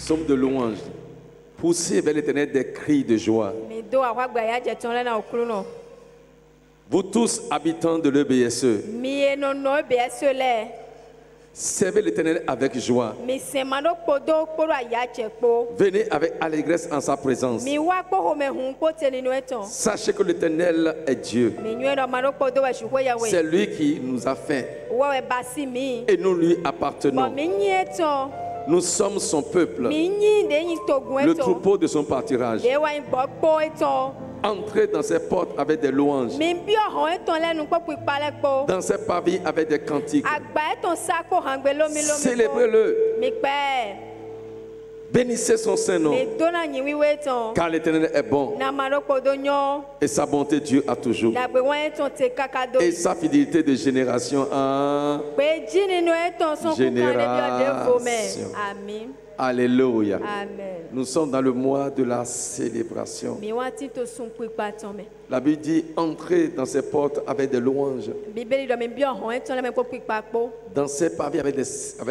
Somme de louange. Poussez vers l'Éternel des cris de joie. Vous tous habitants de l'EBSE, servez l'Éternel avec joie. Venez avec allégresse en sa présence. Sachez que l'Éternel est Dieu. C'est lui qui nous a fait et nous lui appartenons. Nous sommes son peuple, le troupeau de son pâturage. Entrez dans ses portes avec des louanges, dans ses parvis avec des cantiques. Célébrez-le. Bénissez son Saint-Nom, car l'Éternel est bon et sa bonté dure à toujours, et sa fidélité de génération en génération. Alléluia. Amen. Nous sommes dans le mois de la célébration. La Bible dit, entrez dans ses portes avec des louanges, dans ses parvis avec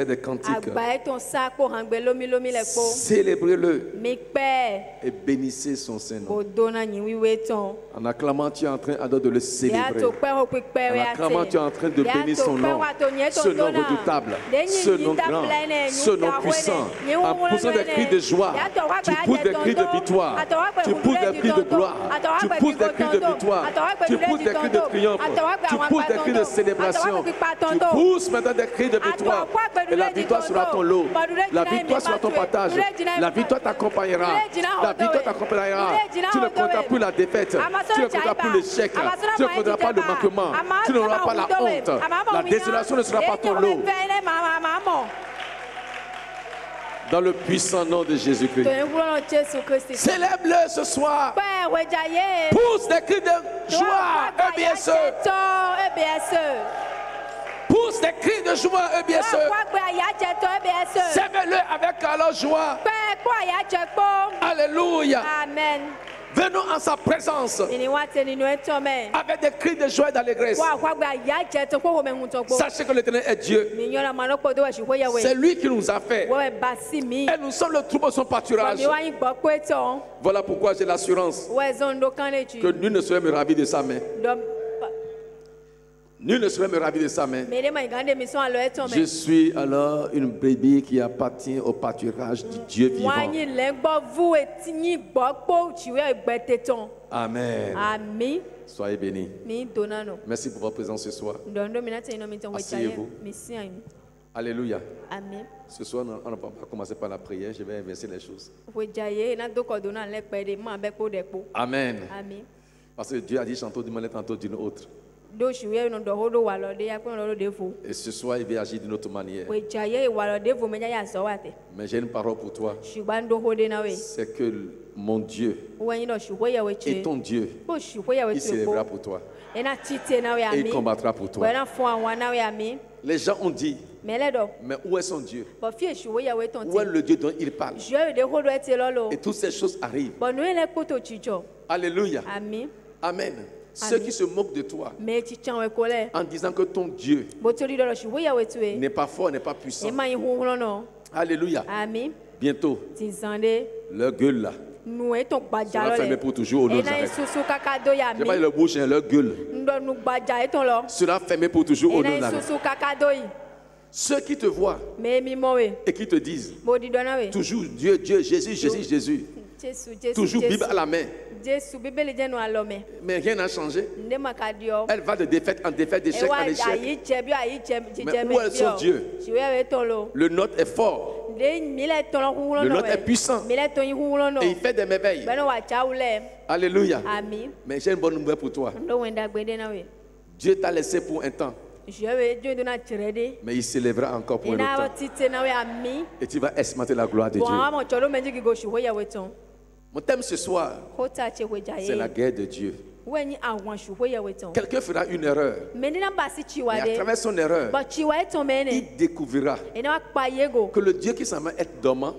des cantiques. Célébrez-le et bénissez son Saint-Nom. En acclamant, tu es en train de le célébrer. En acclamant, tu es en train de bénir son nom. Ce nom redoutable, ce nom grand, ce nom puissant. En poussant des cris de joie, tu pousses des cris de victoire, tu pousses des cris de gloire, tu pousses des cris de victoire, tu pousses des cris de triomphe, tu pousses des cris de célébration, tu pousses maintenant des cris de victoire. Et la victoire sera ton lot, la victoire sera ton partage, la victoire t'accompagnera, la victoire t'accompagnera. Tu ne compteras plus la défaite, tu ne compteras plus l'échec, tu ne compteras pas le manquement, tu n'auras pas la honte, la désolation ne sera pas ton lot. Dans le puissant nom de Jésus-Christ. Célèbre-le ce soir. Pousse des cris de joie, EBSE. Pousse des cris de joie, EBSE. Célèbre-le avec alors joie. Alléluia. Amen. Venons en sa présence avec des cris de joie et d'allégresse. Sachez que l'Éternel est Dieu. C'est lui qui nous a fait. Et nous sommes le troupeau de son pâturage. Voilà pourquoi j'ai l'assurance que nul ne saurait me ravir de sa main. Nul ne saurait me ravir de sa main. Je suis alors une brebis qui appartient au pâturage du Dieu vivant. Amen. Amen. Soyez bénis. Merci pour votre présence ce soir. Asseyez-vous. Alléluia. Amen. Ce soir, on ne va pas commencer par la prière. Je vais inverser les choses. Amen. Amen. Parce que Dieu a dit tantôt d'une manière, tantôt d'une autre. Et ce soir, il va agir d'une autre manière. Mais j'ai une parole pour toi. C'est que mon Dieu et ton Dieu, il s'élèvera pour toi. Et il combattra pour toi. Les gens ont dit, mais où est son Dieu? Où est le Dieu dont il parle? Et toutes ces choses arrivent. Alléluia. Amen. Ceux qui se moquent de toi en disant que ton Dieu n'est pas fort, n'est pas puissant. Alléluia. Bientôt, leur gueule là sera fermée pour toujours au nom de Jésus. Je pas leur bouche, leur gueule sera fermée pour toujours au nom de Jésus. Ceux qui te voient et qui te disent toujours Dieu, Dieu, Jésus, Jésus, Jésus, toujours Bible à la main. Mais rien n'a changé. Elle va de défaite en défaite, d'échec en échec. Mais où est son Dieu? Le nôtre est fort. Le nôtre est puissant. Et il fait des merveilles. Alléluia. Mais j'ai une bonne nouvelle pour toi. Dieu t'a laissé pour un temps. Mais il s'élèvera encore pour un autre temps. Et tu vas estimer la gloire de Dieu. Mon thème ce soir, c'est la guerre de Dieu. Quelqu'un fera une erreur. Et à travers son erreur, il découvrira que le Dieu qui semble être dormant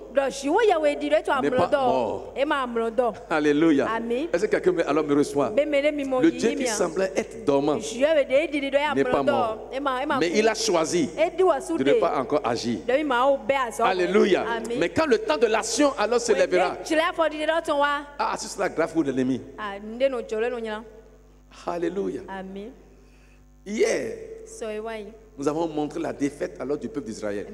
n'est pas mort. Alléluia. Est-ce que quelqu'un alors me reçoit? Le Dieu qui semblait être dormant n'est pas mort. Mais il a choisi de ne pas encore agir. Alléluia. Mais quand le temps de l'action alors se lèvera, ah, ce sera grave pour l'ennemi. Alléluia. Hier, nous avons montré la défaite alors du peuple d'Israël.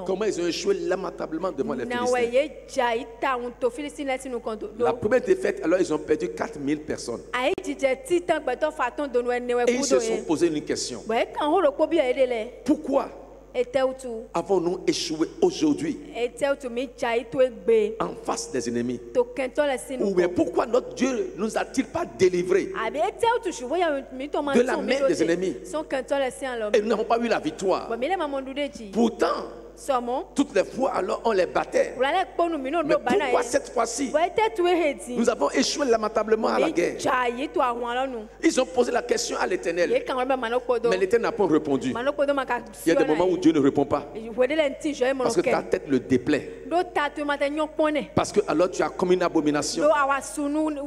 Comment ils ont échoué lamentablement devant les Philistins. La première défaite, alors ils ont perdu 4000 personnes. Et ils se sont posé une question. Pourquoi avons-nous échoué aujourd'hui en face des ennemis? Ou bien pourquoi notre Dieu ne nous a-t-il pas délivrés de la main des ennemis? Et nous n'avons pas eu la victoire. Pourtant, toutes les fois alors on les battait. Mais pourquoi cette fois-ci nous avons échoué lamentablement à la guerre? Ils ont posé la question à l'Éternel, mais l'Éternel n'a pas répondu. Il y a des moments où Dieu ne répond pas parce que ta tête le déplaît, parce que alors tu as commis une abomination,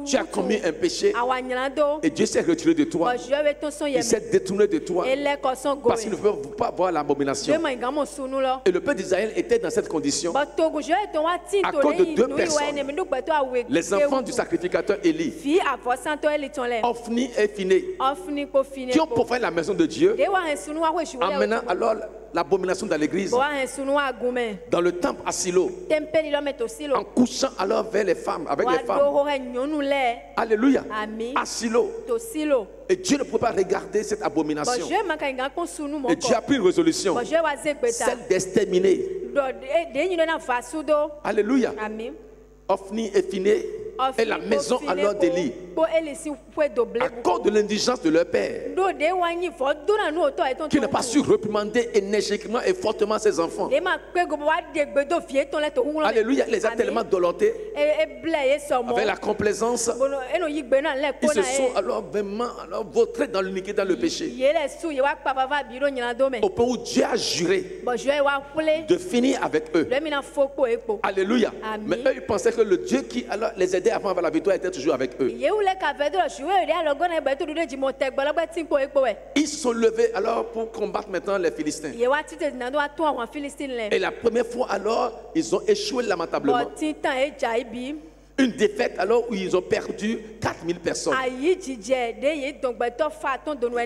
tu as commis un péché et Dieu s'est retiré de toi, il s'est détourné de toi parce qu'il ne veut pas voir l'abomination. Et le peuple d'Israël était dans cette condition à cause de deux personnes, les enfants du sacrificateur Élie, Ophni et Phiné, qui ont profané la maison de Dieu en menant alors l'abomination dans l'église, dans le temple à Silo, en couchant alors vers les femmes, avec les femmes. Alléluia. À Silo. Et Dieu ne pouvait pas regarder cette abomination. Et Dieu a pris une résolution, celle d'exterminer. Alléluia. Ophni et Phiné et la maison alors d'Élie, à cause de l'indigence de leur père, qui n'a pas su réprimander énergiquement et fortement ses enfants. Alléluia, il les a tellement dolotés avec la complaisance. Ils se sont alors vraiment vautrés dans l'iniquité, dans le péché, au point où Dieu a juré de finir avec eux. Alléluia. Mais eux, ils pensaient que le Dieu qui alors les aidait avant la victoire était toujours avec eux. Ils se sont levés alors pour combattre maintenant les Philistins. Et la première fois alors, ils ont échoué lamentablement. Une défaite alors où ils ont perdu 4000 personnes. Et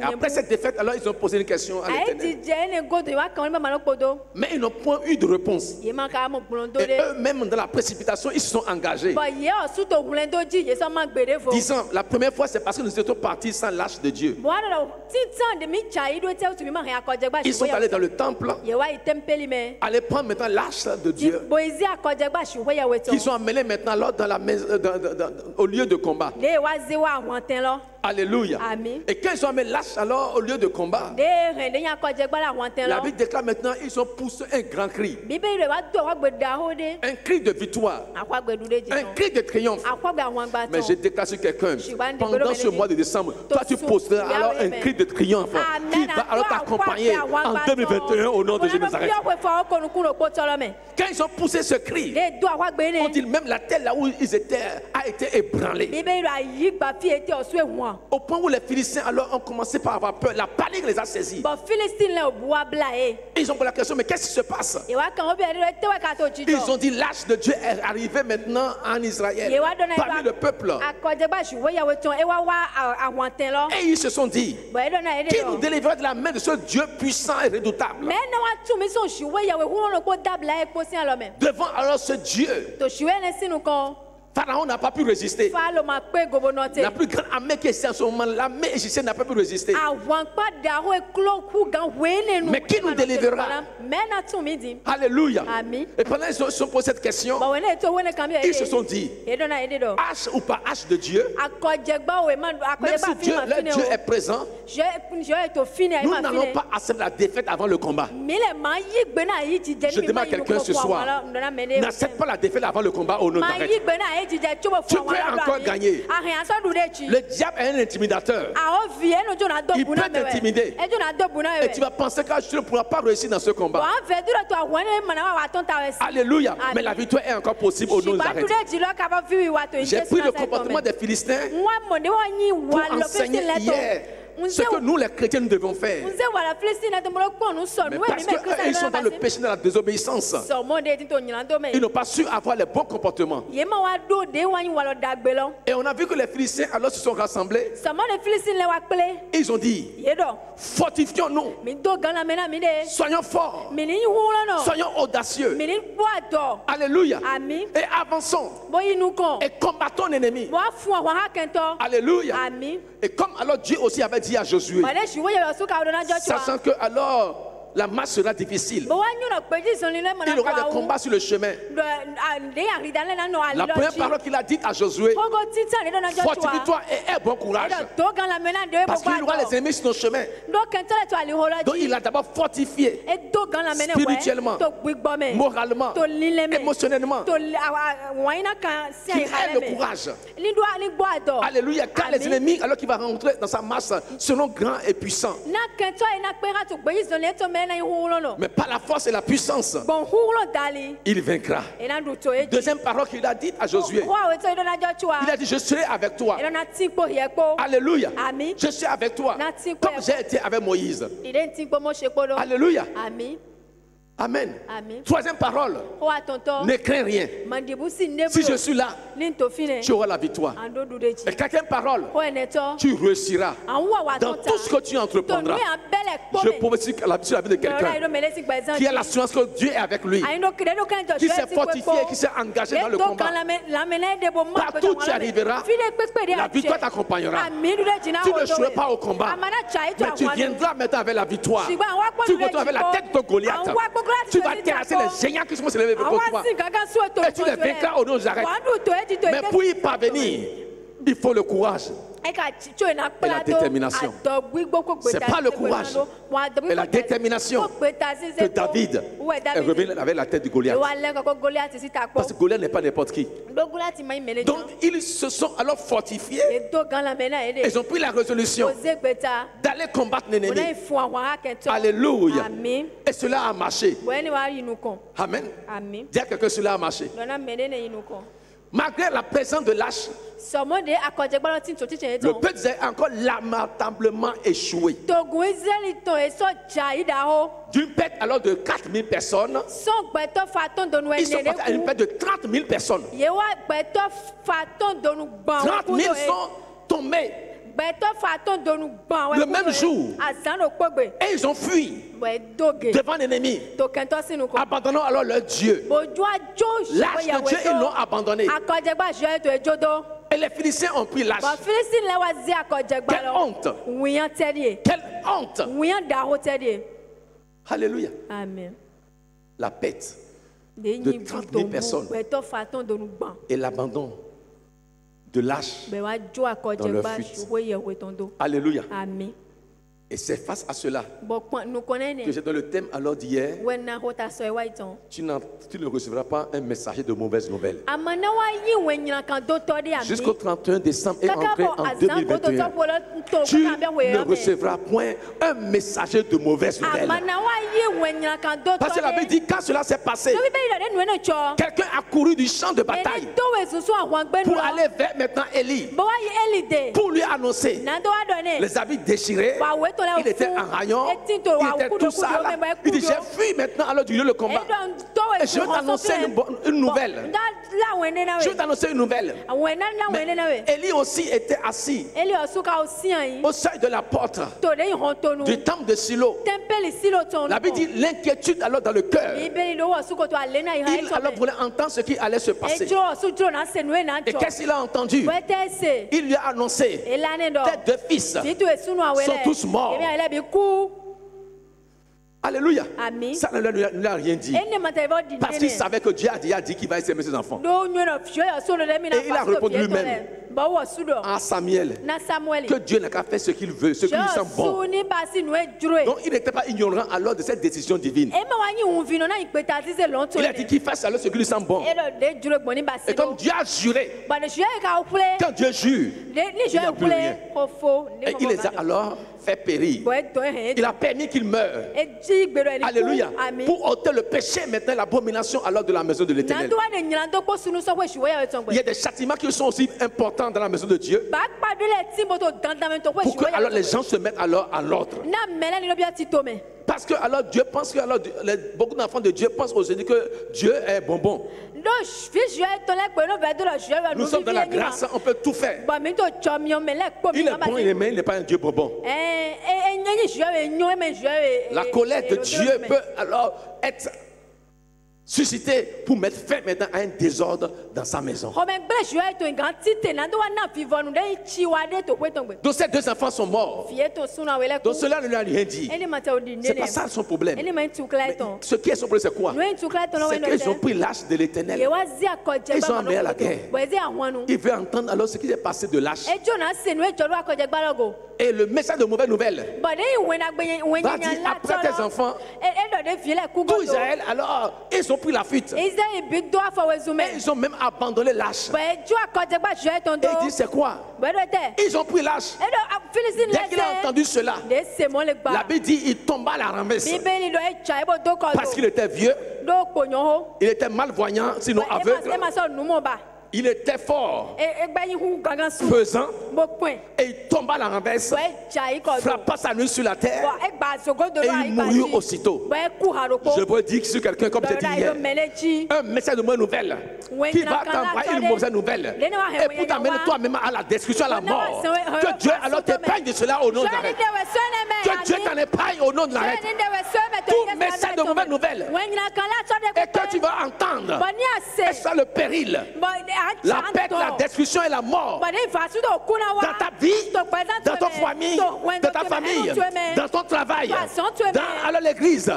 après cette défaite, alors ils ont posé une question à l'Éternel. Mais ils n'ont point eu de réponse. Et eux-mêmes, dans la précipitation, ils se sont engagés, disant, la première fois, c'est parce que nous étions partis sans l'arche de Dieu. Ils sont allés dans le temple, aller prendre maintenant l'arche de Dieu, qu'ils sont amenés maintenant alors dans la au lieu de combat. Alléluia. Et quand ils ont amené l'arche alors au lieu de combat, la Bible déclare maintenant ils ont poussé un grand cri, un cri de victoire, un cri de triomphe. Mais je déclare sur quelqu'un, pendant ce mois de décembre, toi tu pousseras alors un cri de triomphe qui va alors t'accompagner en 2021 au nom de Jésus. Quand ils ont poussé ce cri, on dit même la terre là où ils étaient a été ébranlée, au point où les Philistins alors ont commencé par avoir peur. La panique les a saisis. Ils ont posé la question, mais qu'est-ce qui se passe? Ils ont dit, l'arche de Dieu est arrivée maintenant en Israël, parmi le peuple. Et ils se sont dit, qui nous délivrera de la main de ce Dieu puissant et redoutable? Devant alors ce Dieu Pharaon n'a pas pu résister. La plus grande armée qui est en ce moment, l'armée égyptienne n'a pas pu résister. Mais qui nous délivrera? Alléluia. Et pendant qu'ils se sont posé cette question, ils se sont dit, hache ou pas hache de Dieu, même si Dieu est présent, nous n'allons pas accepter la défaite avant le combat. Je demande à quelqu'un ce soir, n'accepte pas la défaite avant le combat au nom de Jésus. Tu peux encore gagner. Le diable est un intimidateur. Il peut t'intimider. Et tu vas penser que tu ne pourras pas réussir dans ce combat. Alléluia. Mais la victoire est encore possible au nom de Jésus. J'ai pris le comportement des Philistins pour enseigner hier ce que nous les chrétiens nous devons faire. Mais parce qu'ils sont dans le péché, dans la désobéissance, ils n'ont pas su avoir les bons comportements. Et on a vu que les Philistins alors se sont rassemblés. Ils ont dit, fortifions-nous, soyons forts, soyons audacieux. Alléluia. Et avançons et combattons l'ennemi. Alléluia. Et comme alors Dieu aussi avait dit à Josué, sachant que alors la marche sera difficile, il y aura des combats sur le chemin. La première parole qu'il a dite à Josué, fortifie-toi et aie bon courage, parce qu'il y aura les ennemis sur ton chemin. Donc il a d'abord fortifié spirituellement, moralement, émotionnellement, qu'il ait le courage. Alléluia. Car les ennemis, alors qu'il va rentrer dans sa marche, seront grands et puissants. Mais par la force et la puissance, il vaincra. Deuxième parole qu'il a dite à Josué, il a dit, je serai avec toi. Alléluia. Je suis avec toi comme j'ai été avec Moïse. Alléluia. Amen. Troisième parole, ne crains rien. Si je suis là, tu auras la victoire. Et quatrième parole, tu réussiras dans tout ce que tu entreprendras. Je prophétise sur la vie de quelqu'un qui a l'assurance que Dieu est avec lui, qui s'est fortifié et qui s'est engagé dans le combat. Partout tu arriveras, la victoire t'accompagnera. Tu ne joueras pas au combat, mais tu viendras maintenant avec la victoire. Tu retournes avec la tête de Goliath. Tu vas terrasser les géants qui sont élevés contre toi. Et tu les vaincras au nom de Jésus. Mais pour y parvenir, il faut le courage et la détermination. Ce n'est pas le courage et la détermination que David est revenu avec la tête de Goliath. Parce que Goliath n'est pas n'importe qui. Donc ils se sont alors fortifiés. Ils ont pris la résolution d'aller combattre l'ennemi. Alléluia. Et cela a marché. Amen. Dis à quelqu'un, cela a marché. Malgré la présence de l'âge, le peuple a encore lamentablement échoué. D'une perte alors de 4000 personnes, ils sont passés à une perte de 30 000 personnes. 30 000 sont tombés le même jour. Et ils ont fui devant l'ennemi, abandonnant alors leur Dieu. L'âge de Dieu, ils l'ont abandonné. Et les Philistins ont pris l'âge. Quelle honte! Quelle honte! Alléluia. Amen. La perte de 30 000 personnes et l'abandon de lâches dans leur fuite. Alléluia. Amen. Et c'est face à cela que j'ai donné le thème alors d'hier. Tu ne recevras pas un messager de mauvaises nouvelles. Jusqu'au 31 décembre et entré en 2021, tu ne recevras point un messager de mauvaises nouvelles. Parce que la Bible dit quand cela s'est passé, quelqu'un a couru du champ de bataille pour aller vers maintenant Élie, pour lui annoncer les habits déchirés. Il était en rayon, il était tout sale. Il dit j'ai fui maintenant alors du lieu de combat. Et je vais t'annoncer une nouvelle. Je vais t'annoncer une nouvelle. Mais Élie aussi était assis au seuil de la porte du temple de Silo. La Bible dit l'inquiétude alors dans le cœur. Il alors voulait entendre ce qui allait se passer. Et qu'est-ce qu'il a entendu? Il lui a annoncé tes deux fils sont tous morts. Alléluia. Ça ne lui a rien dit. Parce qu'il savait que Dieu a dit qu'il va aimer ses enfants. Et il a répondu lui-même à Samuel que Dieu n'a qu'à faire ce qu'il veut, ce qui lui semble bon. Donc il n'était pas ignorant alors de cette décision divine. Il a dit qu'il fasse alors ce qui lui semble bon. Et comme Dieu a juré, quand Dieu jure, il n'a plus rien. Et il les a alors fait périr. Il a permis qu'ils meurent. Alléluia. Pour ôter le péché, maintenant l'abomination alors de la maison de l'Éternel. Il y a des châtiments qui sont aussi importants dans la maison de Dieu. Pour que alors les gens se mettent alors à l'ordre. Parce que alors Dieu pense que alors beaucoup d'enfants de Dieu pensent aujourd'hui que Dieu est bonbon. Nous sommes dans la grâce, on peut tout faire. Il est bon, il n'est pas un Dieu bonbon. La colère de Dieu peut alors être suscité pour mettre fin maintenant à un désordre dans sa maison. Donc ces deux enfants sont morts. Donc cela ne lui a rien dit. C'est pas ça son problème. Mais ce qui est son problème c'est quoi? C'est qu'ils ont pris l'âge de l'Éternel. Ils ont amené à la guerre. Il veut entendre alors ce qui s'est passé de l'âge. Et le message de mauvaise nouvelle va dire après tes enfants, tout Israël alors ils ont pris la fuite. Et ils ont même abandonné l'âge. Et il dit c'est quoi? Ils ont pris l'âge. Dès qu'il a entendu cela, la Bible dit il tomba à la renverse. Parce qu'il était vieux, il était malvoyant, sinon aveugle. Il était fort, pesant, et il tomba à la renverse, frappa sa nuque sur la terre, et il mourut aussitôt. Je veux dire sur quelqu'un, comme je dis hier, un message de mauvaise nouvelle qui va t'envoyer une mauvaise nouvelle et pour t'amener toi-même à la destruction, à la mort. Que Dieu alors t'épargne de cela au nom de l'arrêt. Que Dieu t'en épargne au nom de l'arrêt. Tout message de mauvaise nouvelle et que tu vas entendre, et ça le péril, la perte, la destruction et la mort dans ta vie, dans ton famille, dans ta famille, dans ton travail, dans l'église.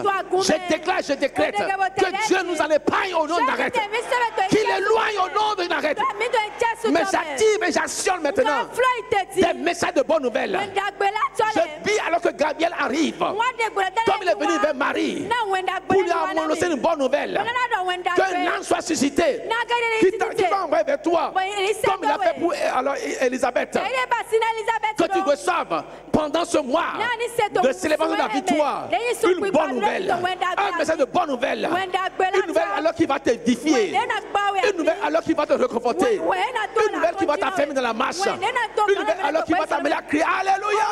Je déclare, je décrète que Dieu nous en épargne au nom de l'arrêt, qu'il éloigne au nom de l'arrêt. Mais j'active et j'actionne maintenant des messages de bonnes nouvelles. Je dis alors que Gabriel arrive, comme il est venu vers Marie pour lui annoncer une bonne nouvelle, qu'un ange soit suscité qui va envoyer vers toi, comme il a fait pour alors Élisabeth, que tu reçoives pendant ce mois de célébration de la victoire une bonne nouvelle, un message de bonne nouvelle, une nouvelle alors qui va t'édifier, une nouvelle alors qui va te réconforter, une nouvelle qui va t'affermir dans la marche, une nouvelle alors qui va t'amener à crier Alléluia.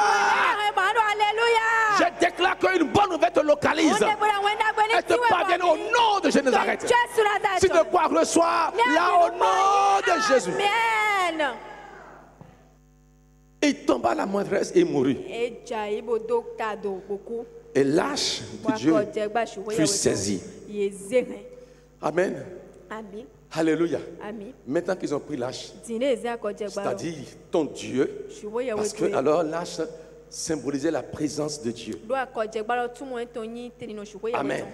Je déclare qu'une bonne nouvelle te localise et te parvienne au nom de Jésus de Nazareth. Si tu crois reçois là au nom de Jésus. Il tomba à la moindresse et mourut. Et l'âge de Dieu fut saisi. Amen. Alléluia. Maintenant qu'ils ont pris l'âge, c'est-à-dire ton Dieu, parce que alors l'âge symbolisait la présence de Dieu. Amen.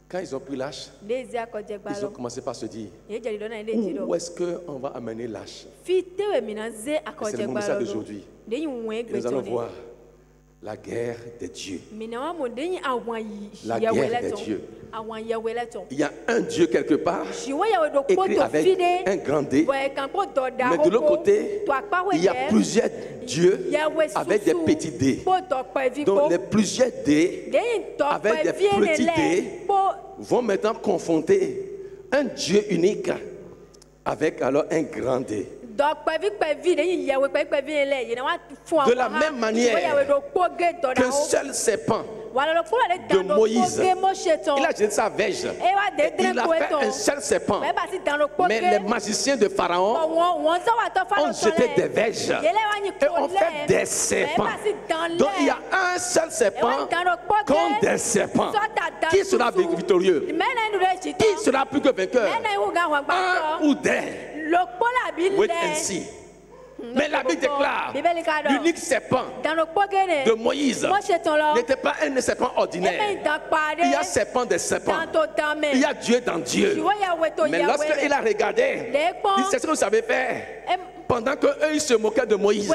Quand ils ont pris l'âge, ils ont commencé par se dire, où est-ce qu'on va amener l'âge? C'est le bon message d'aujourd'hui. Nous allons voir la guerre des dieux. La guerre des dieux. Il y a un Dieu quelque part, écrit avec un grand D, mais de l'autre côté, il y a plusieurs dieux avec des petits D. Donc les plusieurs D avec des petits D vont maintenant confronter un Dieu unique avec alors un grand D. De la même manière qu'un seul serpent de Moïse. Il a jeté sa verge. Et il a fait un seul serpent. Mais les magiciens de Pharaon ont jeté des verges et ont fait des serpents. Donc il y a un seul serpent contre des serpents. Qui sera victorieux? Qui sera plus que vainqueur? Un ou des? Wait and see. Mais la Bible déclare l'unique serpent de Moïse n'était pas un serpent ordinaire. Il y a serpent des serpents. Il y a Dieu dans Dieu. Mais lorsqu'il a regardé, il dit c'est ce que vous savez faire. Pendant qu'eux ils se moquaient de Moïse,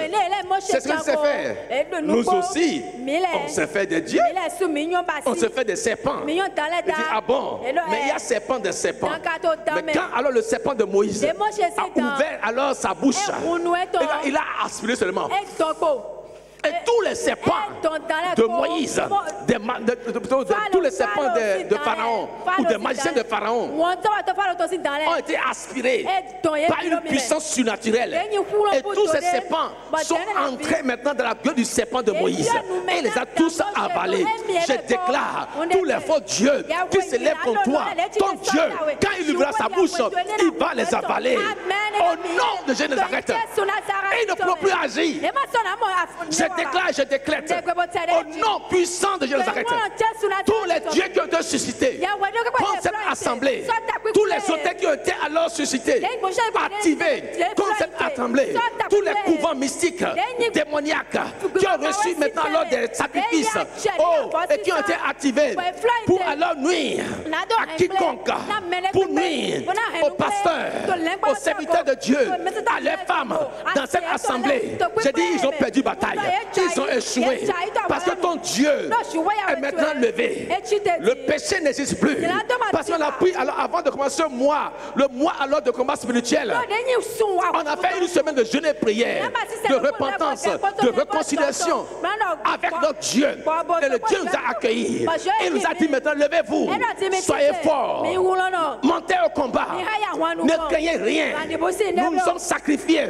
c'est ce qu'il sait faire. Nous aussi, on sait faire des dieux, on se fait des serpents. Il dit ah bon, mais il y a serpent des serpents. Mais quand alors le serpent de Moïse a ouvert alors sa bouche, il a aspiré seulement. Et tous les serpents de Moïse, tous les serpents de Pharaon ou des magiciens de Pharaon ont été aspirés par une puissance surnaturelle. Et tous ces serpents sont entrés maintenant dans la gueule du serpent de Moïse. Et il les a tous avalés. Je déclare tous les faux dieux qui se lèvent contre toi, ton Dieu, quand il ouvrira sa bouche, il va les avaler. Au nom de Jésus de Nazareth, il ne peut plus agir. Je déclare, au nom puissant de Jésus de Nazareth, tous les dieux qui ont été suscités contre cette assemblée, tous les autels qui ont été alors suscités, activés contre cette assemblée, tous les couvents mystiques, démoniaques, qui ont reçu maintenant alors des sacrifices, et qui ont été activés pour alors nuire à quiconque, pour nuire aux pasteurs, aux serviteurs de Dieu, à les femmes dans cette assemblée. J'ai dit, ils ont perdu bataille. Ils ont échoué parce que ton Dieu est maintenant levé. Le péché n'existe plus parce qu'on a pris alors avant de commencer ce mois, le mois alors de combat spirituel, on a fait une semaine de jeûne et prière, de repentance, de réconciliation avec notre Dieu. Et le Dieu nous a accueillis et nous a dit maintenant levez-vous, soyez forts, montez au combat, ne craignez rien. Nous nous sommes sacrifiés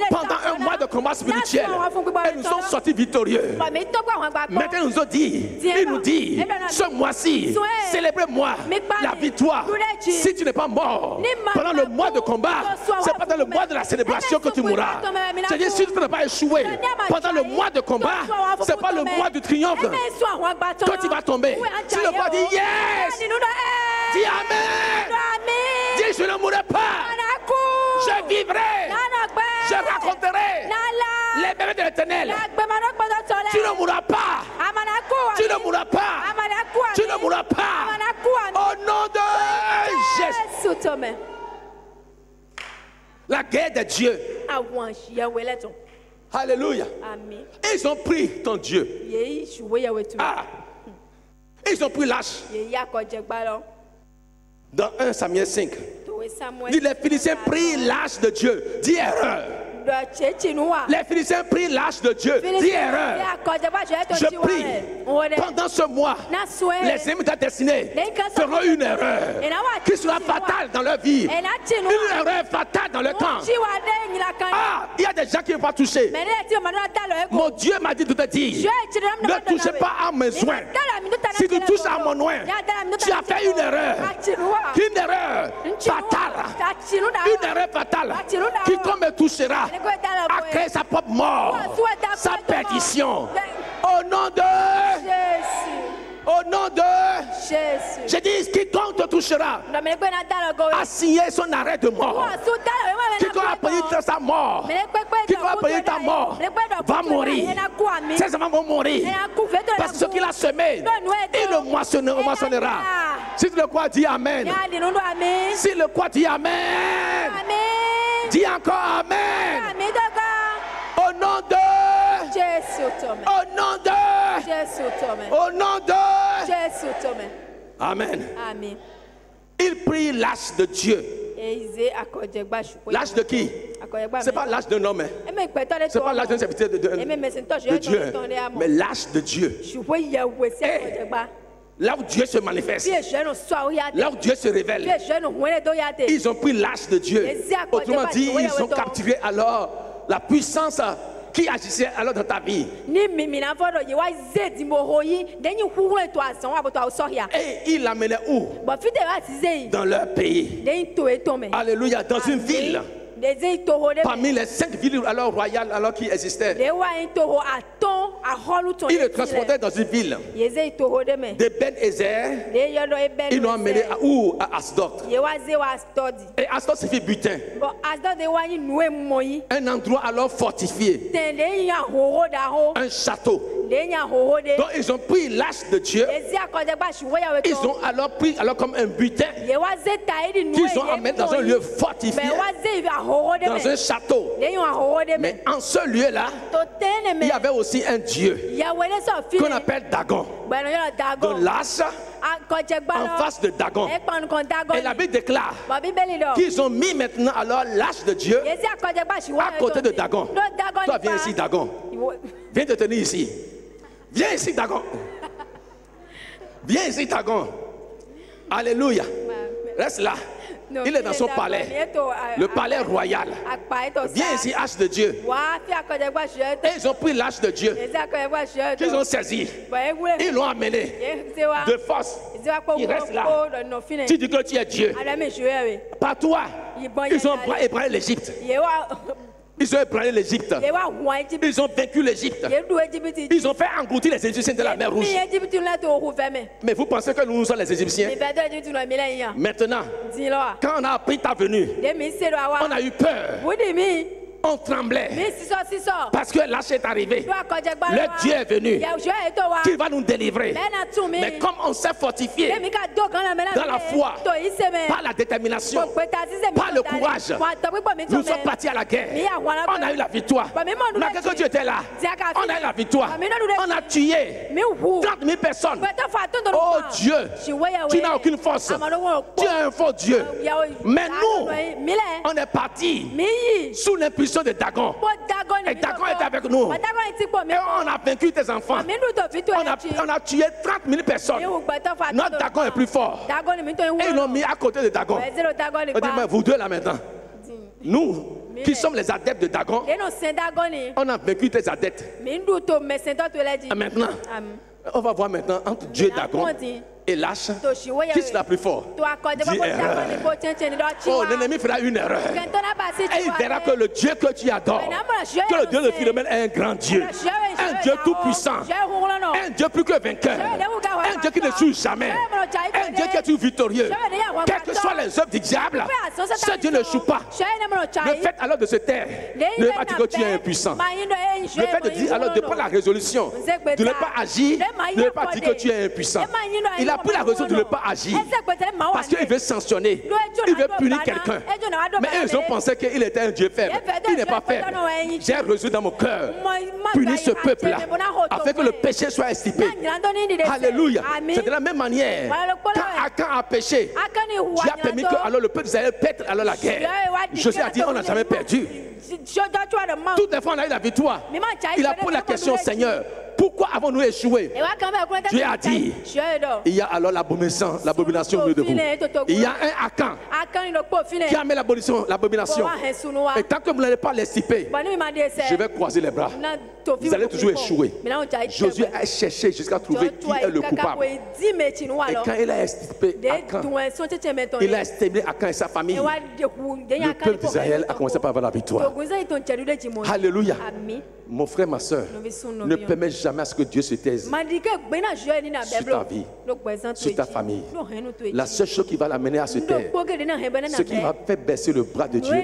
pendant un mois de combat spirituel et nous sommes sortis victorieux. Maintenant il nous dit ce mois-ci, célébrez-moi la victoire. Si tu n'es pas mort pendant le mois de combat, c'est pendant le mois de la célébration que tu mourras. C'est-à-dire si tu n'as pas échoué pendant le mois de combat, c'est pas le mois du triomphe que tu vas tomber. Si le roi dit yes, dis amen, dis je ne mourrai pas, je vivrai, je raconterai les bébés de l'Éternel. Tu ne mourras pas. Tu ne mourras pas. Tu ne mourras pas. Au nom de Jésus. La guerre de Dieu. Alléluia. Ils ont pris ton Dieu. Ah. Ils ont pris l'âge. Dans 1 Samuel 5. Dit les Philistins prirent l'âge de Dieu. Dis erreur. Les Philistins prirent l'arche de Dieu. Dis erreur. Je prie pendant ce mois, les ennemis de ta destinée feront une erreur qui sera fatale dans leur vie. Une erreur fatale dans leur camp. Ah, il y a des gens qui ne vont pas toucher. Mon Dieu m'a dit de te dire, ne touchez pas à mes soins. Si tu touches à mon oin, tu as fait une erreur. Une erreur fatale. Une erreur fatale. Quiconque me touchera a créé sa propre mort, sa perdition. Au nom de Jésus. Au nom de Jésus. Je dis, quiconque te touchera a signé son arrêt de mort. Quiconque a payé sa mort, quiconque a payé ta mort, va mourir. Ses enfants vont mourir. Parce que ce qu'il a semé, il le moissonnera. Si tu le crois, dis Amen. Si le crois, dis Amen. Dis encore Amen. Au nom de Jésus. Au nom de Jésus. Au nom de Jésus. Amen. Amen. Il prit l'âge de Dieu. L'âge de qui? C'est pas l'âge d'un homme. C'est pas l'âge d'un serviteur de Dieu. Mais l'âge de Dieu. Là où Dieu se manifeste, là où Dieu se révèle, ils ont pris l'âge de Dieu. Autrement dit, ils ont capturé alors la puissance qui agissait alors dans ta vie. Et il l'amenait où? Dans leur pays. Alléluia, dans une ville. Parmi les 5 villes alors royales alors qui existaient. Il le transportait dans une ville. De Ben Ezer, ils l'ont amené à Asdod. Et Asdod signifie butin. Un endroit alors fortifié. Un château. Donc ils ont pris l'arche de Dieu. Ils ont alors pris comme un butin qu'ils ont amené dans un lieu fortifié, dans un château. Mais en ce lieu-là, il y avait aussi un Dieu qu'on appelle Dagon. Donc l'arche en face de Dagon. Et la Bible déclare qu'ils ont mis maintenant alors l'arche de Dieu à côté de Dagon. Toi viens ici Dagon. Viens te tenir ici. Viens ici Dagon. Viens ici Dagon. Alléluia. Reste là. Il est dans son palais, le palais royal. Viens ici, arche de Dieu. Et ils ont pris l'arche de Dieu, qu'ils ont saisi. Ils l'ont amené de force. Il reste là. Tu dis que tu es Dieu. Pas toi. Ils ont ébranlé l'Égypte. Ils ont ébranlé l'Égypte. Ils ont vaincu l'Égypte. Ils ont fait engloutir les Égyptiens de la mer Rouge. Mais vous pensez que nous sommes les Égyptiens? Maintenant, quand on a appris ta venue, on a eu peur. On tremblait parce que l'arche est arrivée. Le Dieu est venu qui va nous délivrer. Mais comme on s'est fortifié dans la foi, par la détermination, par le courage, nous sommes partis à la guerre. On a eu la victoire. Malgré que Dieu était là, on a eu la victoire. On a tué 30 000 personnes. Oh Dieu, tu n'as aucune force. Tu es un faux Dieu. Mais nous, on est partis sous l'impuissance de Dagon. Et Dagon est avec nous. Et on a vaincu tes enfants. On a tué 30 000 personnes. Notre Dagon est plus fort. Et ils l'ont mis à côté de Dagon. On dit, mais vous deux là maintenant, nous qui sommes les adeptes de Dagon, on a vaincu tes adeptes. Maintenant, on va voir maintenant entre Dieu et Dagon et l'arche, qui sera plus fort? Dis erreur. Oh, l'ennemi fera une erreur. Et il verra que le Dieu que tu adores, que le Dieu de Philomène est un grand Dieu, un Dieu tout puissant, un Dieu plus que vainqueur, un Dieu qui ne joue jamais, un Dieu qui est tout victorieux. Quelles que soient les œuvres du diable, ce Dieu ne joue pas. Le fait alors de se taire ne veut pas dire que tu es impuissant. Le fait de dire alors de prendre la résolution de ne pas agir ne veut pas dire que tu es impuissant. Il a pris la résolution de ne pas agir parce qu'il veut sanctionner, il veut punir quelqu'un. Mais ils ont pensé qu'il était un Dieu faible. Il n'est pas faible. J'ai résolu dans mon cœur punir ce peuple-là afin que le péché soit extirpé. Alléluia. C'est de la même manière. Quand Akan a péché, Dieu a permis que alors le peuple d'Israël pète alors la guerre. Josué a dit on n'a jamais perdu. Toutes les fois on a eu la victoire. Il a posé la question, Seigneur, pourquoi avons-nous échoué? Dieu a dit, il y a alors l'abomination au milieu de vous. Il y a un Akan qui a mis l'abomination. Et tant que vous n'allez pas l'extirper, je vais croiser les bras. Vous allez toujours échouer. Josué a cherché jusqu'à trouver qui est le coupable. Et quand il a extirpé Akan, il a exterminé Akan et sa famille. Le peuple d'Israël a commencé par avoir la victoire. Alléluia. Mon frère, ma soeur, ne permets jamais à ce que Dieu se taise sur ta vie, sur ta famille. La seule chose qui va l'amener à se taire, ce qui va faire baisser le bras de Dieu,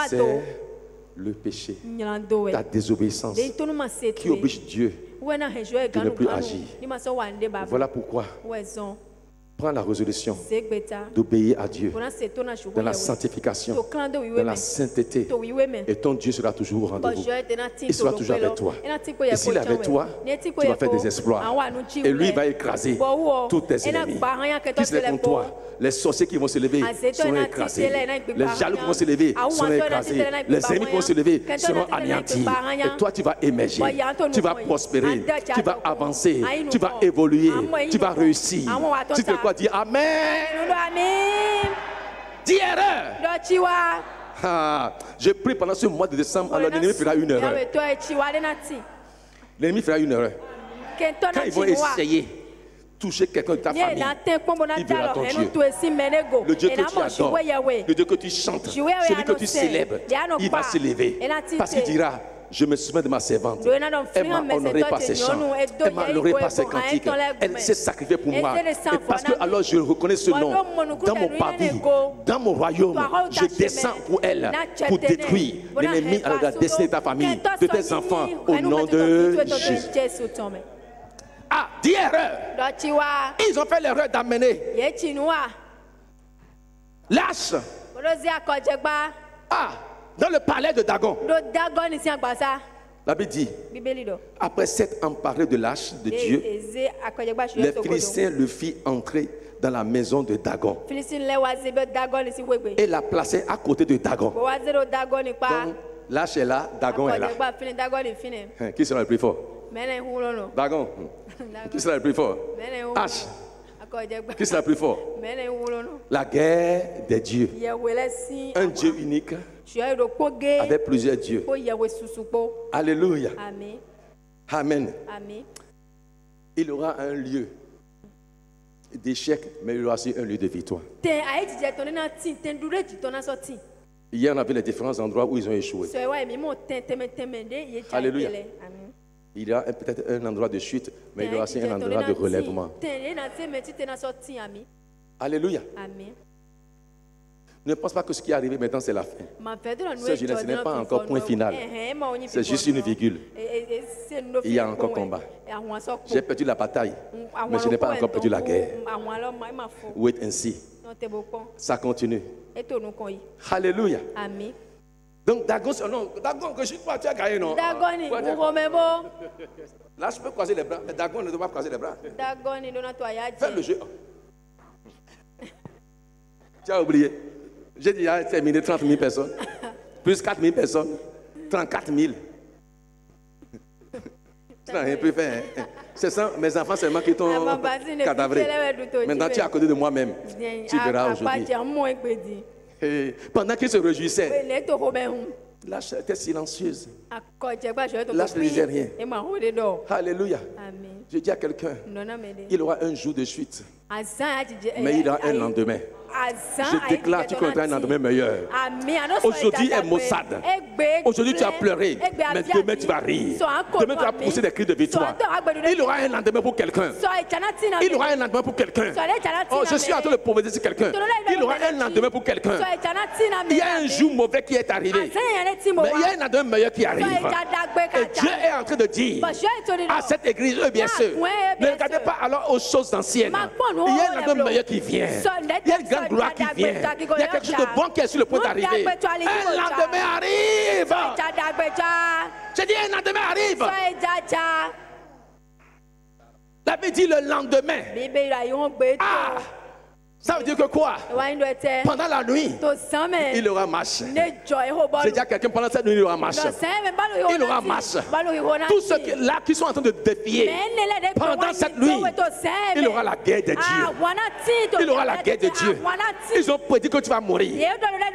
c'est le péché, ta désobéissance qui oblige Dieu de ne plus agir. Voilà pourquoi prends la résolution d'obéir à Dieu dans la sanctification, dans la sainteté, et ton Dieu sera toujours au rendez-vous. Il sera toujours avec toi. Et s'il est avec toi, tu vas faire des exploits. Et lui va écraser tous tes ennemis. Qui se lèvent contre toi? Les sorciers qui vont se lever seront écrasés. Les jaloux qui vont se lever seront écrasés. Les ennemis qui vont se lever seront anéantis. Et toi, tu vas émerger. Tu vas prospérer. Tu vas avancer. Tu vas évoluer. Tu vas réussir. Tu te crois dire Amen. Dis erreur. Je prie pendant ce mois de décembre, alors l'ennemi fera une erreur. L'ennemi fera une erreur. Quand ils vont essayer toucher quelqu'un de ta famille, il verra ton Dieu. Le Dieu que tu adores, le Dieu que tu chantes, celui que tu célèbres, il va se lever. Parce qu'il dira, je me souviens de ma servante. Elle m'a honoré par ses chants. Elle m'a honoré par ses cantiques. Elle s'est sacrifiée pour moi. Et parce que alors je reconnais ce nom. Dans mon parvis, dans mon royaume, je descends pour elle, pour détruire l'ennemi à la destinée de ta famille, de tes enfants, au nom de Jésus. Ah, 10 erreurs. Ils ont fait l'erreur d'amener l'âge dans le palais de Dagon. La Bible dit, après s'être emparé de l'âge de Dieu, les Philistins le firent entrer dans la maison de Dagon et la plaçaient à côté de Dagon. Donc, l'âge est là, Dagon est là. Qui sera le plus fort? Dagon. Qui sera le plus fort? H. Qui sera le plus fort? La guerre des dieux. Un Dieu unique avec plusieurs dieux. Alléluia. Amen. Il y aura un lieu d'échec, mais il y aura aussi un lieu de victoire. Hier, on a vu les différents endroits où ils ont échoué. Alléluia. Il y a peut-être un endroit de chute, mais il y aura aussi un endroit de relèvement. Alléluia. Ne pense pas que ce qui est arrivé maintenant, c'est la fin. Ce n'est pas encore point final. C'est juste une virgule. Il y a encore combat. J'ai perdu la bataille, mais je n'ai pas encore perdu la guerre. Wait and see. Ça continue. Alléluia. Donc Dagon, non, Dagon, que je crois que tu as gagné, non? Là, je peux croiser les bras, mais Dagon ne doit pas croiser les bras. Fais le jeu. Tu as oublié. J'ai déjà terminé 30 000 personnes, plus 4 000 personnes, 34 000. Tu n'as rien pu faire. Hein? C'est ça, mes enfants seulement qui t'ont cadavré. Maintenant, tu es à côté de moi-même. Tu verras aujourd'hui. Et pendant qu'ils se réjouissaient, là, j'étais silencieuse. Là, je ne disais rien. Alléluia. Je dis à quelqu'un, il aura un jour de chute, mais il aura un lendemain. Je déclare, tu connaîtras un lendemain meilleur. Aujourd'hui est Mossad. Aujourd'hui tu as pleuré, mais demain tu vas rire. Demain tu vas pousser des cris de victoire. Il aura un lendemain pour quelqu'un. Il aura un lendemain pour quelqu'un. Oh, je suis en train de prophétiser sur quelqu'un. Il aura un lendemain pour quelqu'un. Il y a un jour mauvais qui est arrivé, mais il y a un lendemain meilleur qui arrive. Et Dieu est en train de dire à cette église, bien sûr, ne regardez pas alors aux choses anciennes. Il y a un lendemain meilleur qui vient. Il y a une grande gloire qui vient. Il y a quelque chose de bon qui est sur le point d'arriver. Un lendemain arrive. Je dis un lendemain arrive. La Bible dit le lendemain. Ça veut dire que quoi? Pendant la nuit, il aura marche. J'ai dit à quelqu'un, pendant cette nuit, il aura marche. Il aura marche. Tous ceux là qui sont en train de défier, pendant cette nuit, il aura la guerre de Dieu. Il aura la guerre de Dieu. Ils ont prédit que tu vas mourir.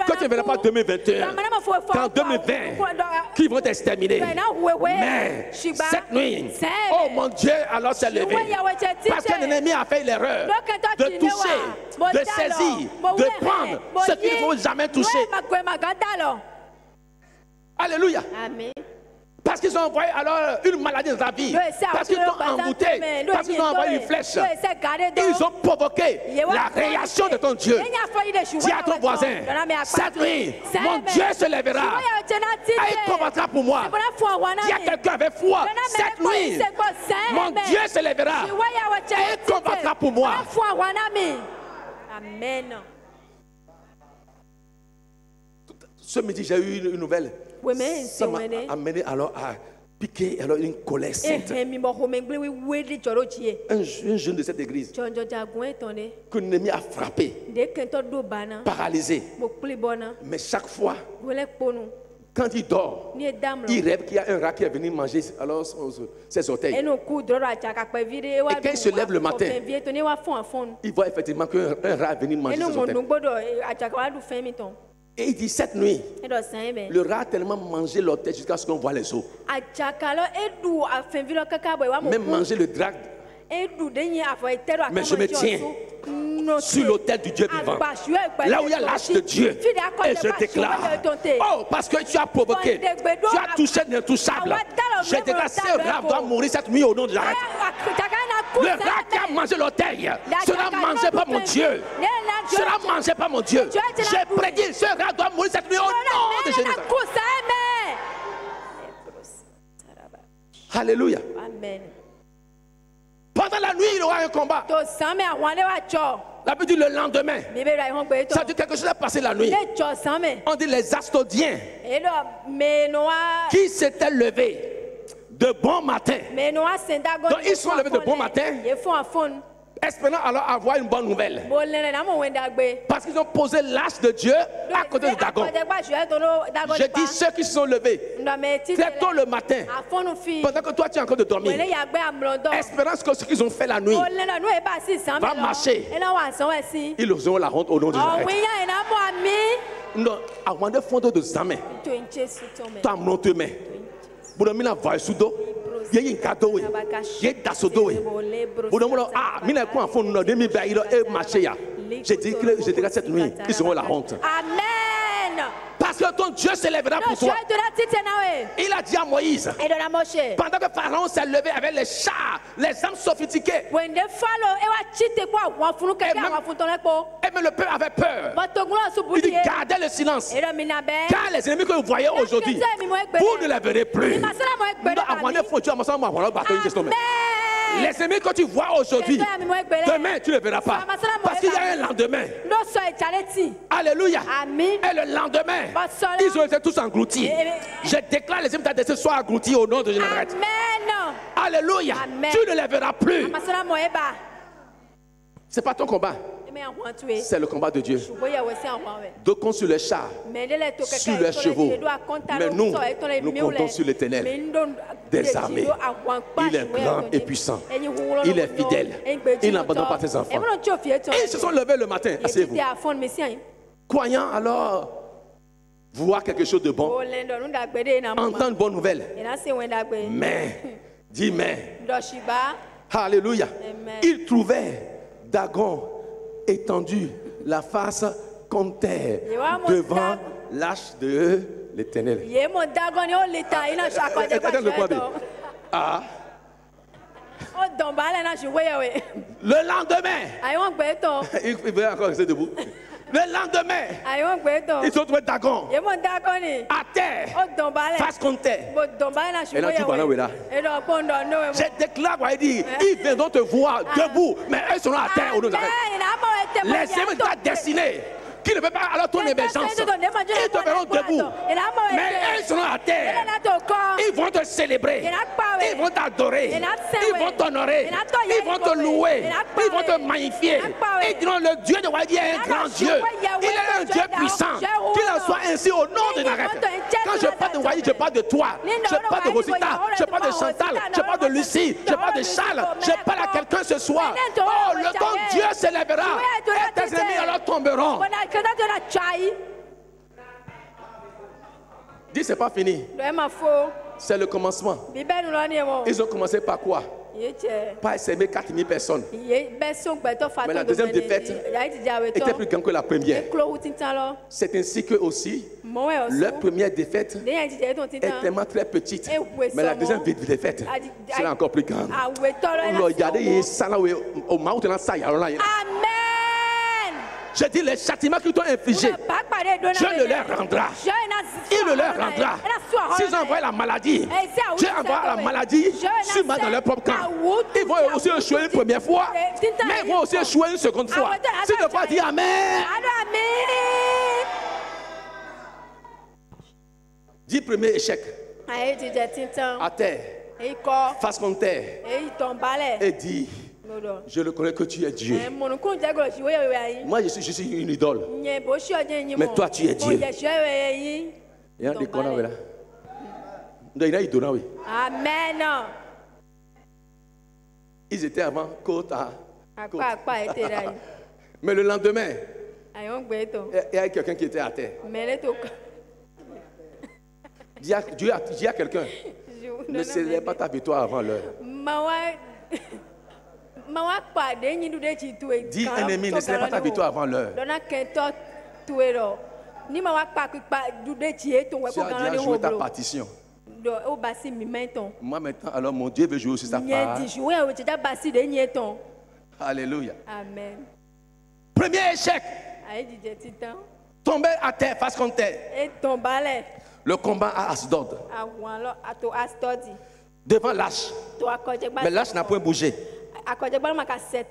Que tu ne verras pas 2021. Qu'en 2020, qu'ils vont t'exterminer. Mais cette nuit, oh mon Dieu, alors s'est levé. Parce que l'ennemi a fait l'erreur de toucher, de saisir, de prendre ce qu'il ne faut jamais toucher. Alléluia. Amen. Parce qu'ils ont envoyé alors une maladie dans ta vie. Parce qu'ils t'ont embouté. Parce qu'ils ont envoyé une flèche. Ils ont provoqué la réaction de ton Dieu. Dis à ton voisin, cette nuit, mon Dieu se lèvera. Et il combattra pour moi. Dis à quelqu'un avec foi, cette nuit, mon Dieu se lèvera. Et il combattra pour moi. Amen. Ce midi, j'ai eu une nouvelle. Ça m'a amené alors à piquer alors une colère sainte. Un jeune de cette église que l'ennemi a frappé, paralysé. Mais chaque fois, quand il dort, il rêve qu'il y a un rat qui est venu manger alors ses orteils. Et quand il se lève le matin, il voit effectivement qu'un rat est venu manger ses orteils. Et il dit cette nuit, le rat a tellement mangé l'orteil jusqu'à ce qu'on voit les os. Même manger le drac. Mais je me tiens sur l'autel du Dieu vivant, là où il y a l'arche de Dieu, et je déclare, oh, parce que tu as provoqué, tu as touché l'intouchable, je déclare, ce rat doit mourir cette nuit au nom de la reine. Le rat qui a mangé l'autel sera mangé par mon Dieu, sera mangé par mon Dieu. J'ai prédit, ce rat doit mourir cette nuit au nom de Jésus. Alléluia. Amen. Pendant la nuit, il y aura un combat. La Bible dit le lendemain. Ça dit quelque chose a passé la nuit. On dit les Astodiens qui s'étaient levés de bon matin. Donc ils sont levés de bon matin, espérant alors avoir une bonne nouvelle. Parce qu'ils ont posé l'arche de Dieu à côté de Dagon. Je dis ceux qui se sont levés très tôt le matin, pendant que toi tu es encore de dormir, espérant que ce qu'ils ont fait la nuit va marcher. Ils auront la honte au nom de Jésus. Non, avant de fondre de Zamé, tu as monté mais Boudamina va sudo. Il y a un cadeau, il y a un cadeau. Ah, mina quoi fond no demi bailo et marché ya. Je dirais cette nuit, ils auront la honte. Amen. Parce que ton Dieu s'élèvera pour toi. Il a dit à Moïse, pendant que Pharaon s'est levé avec les chars, les armes sophistiquées, et même le peuple avait peur. Il dit gardez le silence, car les ennemis que vous voyez aujourd'hui, vous ne les verrez plus. Les ennemis que tu vois aujourd'hui, demain tu ne les verras pas. Parce qu'il y a un lendemain. Alléluia. Et le lendemain, ils ont été tous engloutis. Je déclare les ennemis de soient engloutis au nom de Jésus. Alléluia. Tu ne les verras plus. Ce n'est pas ton combat. C'est le combat de Dieu. D'autres comptent sur les chars, sur les chevaux. Mais nous comptons sur l'Éternel des armées. Il est grand et puissant. Il est fidèle. Il n'abandonne pas ses enfants. Et ils se sont levés le matin. Asseyez-vous. Croyant alors voir quelque chose de bon, entendre une bonne nouvelle. Mais, dis mais. Alléluia. Ils trouvaient Dagon étendu, la face contre terre, devant l'arche de l'Éternel. Ah. Le lendemain, il veut encore rester debout. Le lendemain, ils ont trouvé Dagon à terre, face contre terre. Et là, tu vas là. Je déclare, il dit, ils viendront te voir debout, mais eux seront à terre au nom de Jésus. Les ennemis sont destinés. Qui ne veut pas alors ton émergence, ils te verront debout, mais eux seront à terre. Ils vont te célébrer, ils vont t'adorer, ils vont t'honorer, ils vont te louer, ils vont te magnifier. Ils diront le Dieu de Wadi est un grand Dieu, il est un Dieu puissant. Qu'il en soit ainsi au nom de Nazareth. Quand je parle de Wadi, je parle de toi, je parle de Rosita, je parle de Chantal, je parle de Lucie, je parle de Charles, je parle à quelqu'un ce soir. Oh, le ton Dieu s'élèvera et tes ennemis alors tomberont. Dis, c'est pas fini. C'est le commencement. Ils ont commencé par quoi? Pas s'aimer 4000 personnes. Mais la deuxième défaite était plus grande que la première. C'est ainsi que aussi, leur première défaite est tellement très petite. Mais la deuxième défaite, c'est encore plus grande. Je dis les châtiments qu'ils t'ont infligés, Dieu le leur rendra. Il le leur rendra. S'ils envoient la maladie, Dieu envoie la maladie sûrement dans leur propre camp. Ils vont aussi échouer une première fois, mais ils vont aussi échouer une seconde fois. Si tu ne pas dire Amen. Dis premier échec. À terre, face contre terre, et dis. Je le connais que tu es Dieu. Moi, je suis une idole. Mais toi, tu es Dieu. Amen. Ils étaient avant côte à côte. Mais le lendemain, Il y a quelqu'un qui était à terre. Dis à quelqu'un, ne célèbre pas ta victoire avant l'heure. Dis ennemi, ne célèbre pas ta victoire avant l'heure. Tu as déjà joué ta partition. Moi maintenant, alors mon Dieu veut jouer aussi sa part. Alléluia. Amen. Premier échec. Tomber à terre, face contre terre. Le combat à Asdod. Devant l'âge. Mais l'âge n'a point bougé.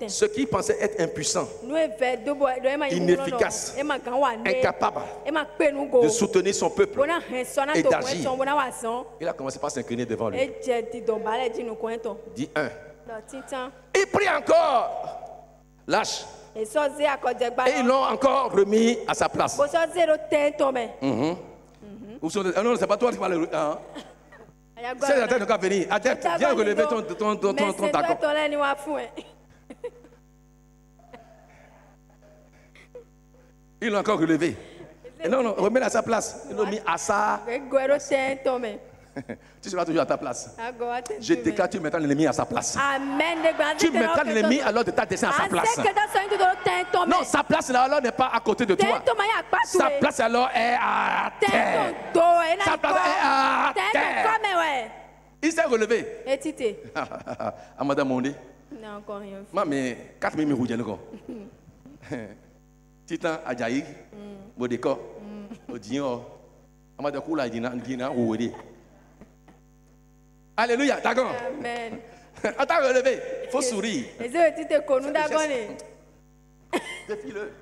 Ceux qui pensaient être impuissants, inefficaces, incapables de soutenir son peuple et d'agir, il a commencé par s'incliner devant lui. Dit un. Il prit encore l'âge. Et ils l'ont encore remis à sa place. Non, c'est pas toi qui parles. C'est la tête de quoi venir. Adepte, viens relever ton d'accord. Ils l'ont encore relevé. Et non, remets-le à sa place. Ils l'ont mis à sa. Tu seras toujours à ta place. Je déclare, tu mettras l'ennemi à sa place. Amen. Tu mettras l'ennemi alors de ta destin à sa place. Non, sa place alors n'est pas à côté de toi. Sa place alors est à terre. Sa place est à terre. Il s'est relevé. À Madame Mondé. Non, encore rien. Mais 4 000 rouges. Titan Adjaï, Bodeko, Odion, Amada Koula, Dina, Oué. Alléluia, d'accord. Amen. Attends, relevé. Il faut sourire. Défie-le.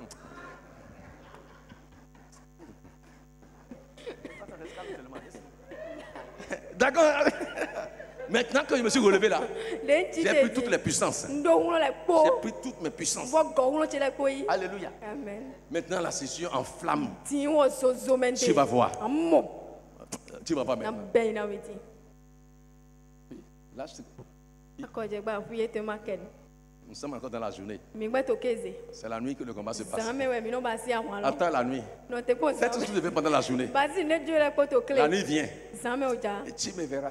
D'accord. Maintenant que je me suis relevé là, j'ai pris toutes les puissances. J'ai pris toutes mes puissances. Alléluia. Amen. Maintenant la session en flamme. Tu vas voir. Tu vas voir maintenant. Là, nous sommes encore dans la journée. C'est la nuit que le combat se passe. Attends la nuit. Faites tout ce que vous devez pendant la journée. La nuit vient. Et tu me verras.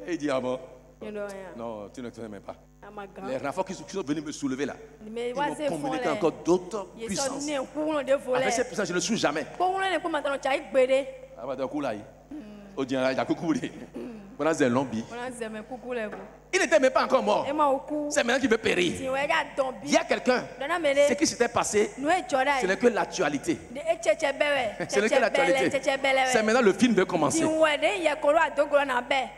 Et il dit à moi. Non, tu ne te même pas. Les renforts qui sont venus me soulever là, ils m'ont communiqué encore d'autres puissances. Avec cette puissance, je ne le suis jamais. Il n'était même pas encore mort. C'est maintenant qu'il veut périr. Il y a quelqu'un. Ce qui s'était passé, ce n'est que l'actualité. Ce n'est que l'actualité. C'est maintenant le film veut commencer.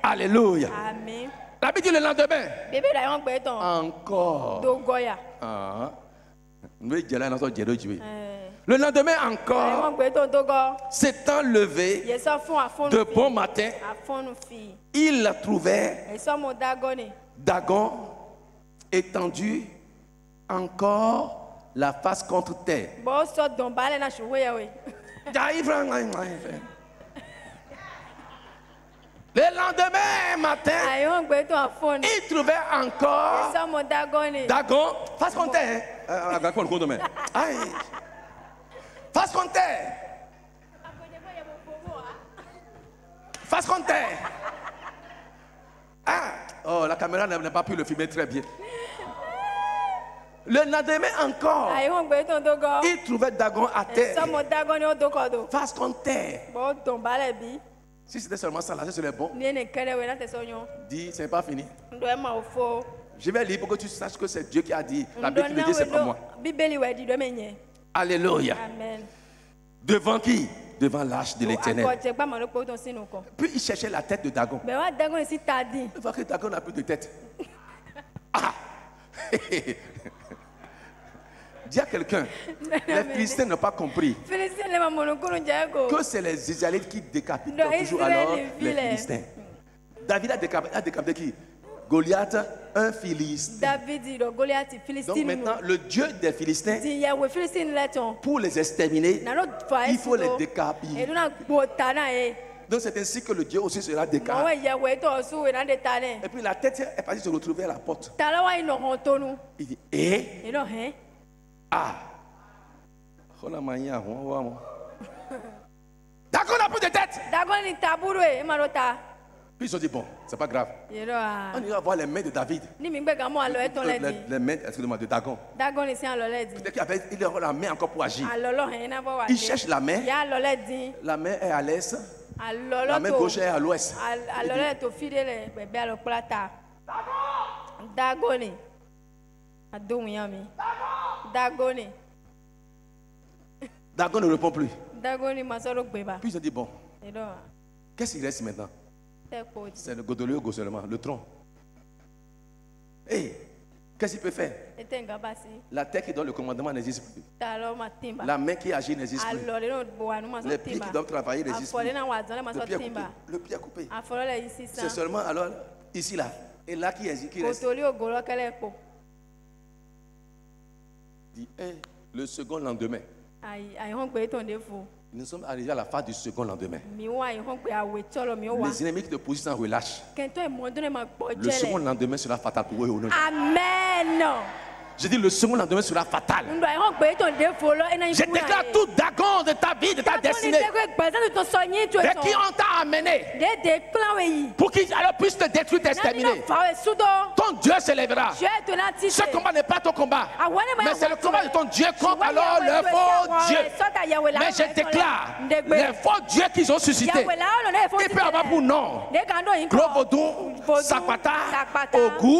Alléluia. Amen. La Bible dit le lendemain. Encore. Le lendemain encore, s'étant levé de bon matin, il trouvait Dagon étendu encore la face contre terre. Le lendemain matin, il trouvait encore Dagon face contre terre. Face contre terre. Face contre terre. Ah, oh, la caméra n'a pas pu le filmer très bien. Le lendemain encore, il trouvait Dagon à terre. Face contre terre. Si c'était seulement ça, là, ce serait bon. Dis, c'est pas fini. Je vais lire pour que tu saches que c'est Dieu qui a dit. La Bible qui le dit, c'est pas moi. Alléluia. Amen. Devant qui? Devant l'arche de l'Éternel. Puis il cherchait la tête de Dagon. Il voit que Dagon n'a plus de tête. Ah! Dis à quelqu'un, les Philistins n'ont pas compris que c'est les Israélites qui décapitent toujours alors les Philistins. David a décapité qui? Goliath, un Philistin. Donc maintenant, le Dieu des Philistins, pour les exterminer, il faut les décapiter. Donc c'est ainsi que le Dieu aussi sera décapité. Et puis la tête est partie se retrouver à la porte. Il dit, ah, Dagon n'a plus de tête. Puis ils ont dit, bon, c'est pas grave. On ira voir les mains de David. Les mains, excusez-moi, de Dagon. Peut-être qu'il aura la main encore pour agir. Il cherche la main. La main est à l'est. La main gauche est à l'ouest. Dagon ne répond plus. Puis ils ont dit, bon, qu'est-ce qui reste maintenant? C'est le Godoliogo seulement, le tronc. Hey, qu'est-ce qu'il peut faire? La tête qui donne le commandement n'existe plus. La main qui agit n'existe plus. Les pieds qui doivent travailler n'existent plus. Le pied est coupé. C'est seulement alors ici là. Et là qui reste. Dit, hey, le second lendemain. Nous sommes arrivés à la phase du second lendemain. Les ennemis qui te poussent en relâche. Le second lendemain sera fatal pour eux. Amen. Je dis le second lendemain sera fatal. Je déclare tout Dagon de ta vie, de ta destinée. Dès qui on t'a amené pour qu'il puisse te détruire, t'exterminer. Ton Dieu se lèvera. Ce combat n'est pas ton combat, mais c'est le combat de ton Dieu contre alors le faux Dieu. Mais je déclare les faux dieux qu'ils ont suscités. Ils peuvent avoir pour nom Glovodon, Sapata, Ogu,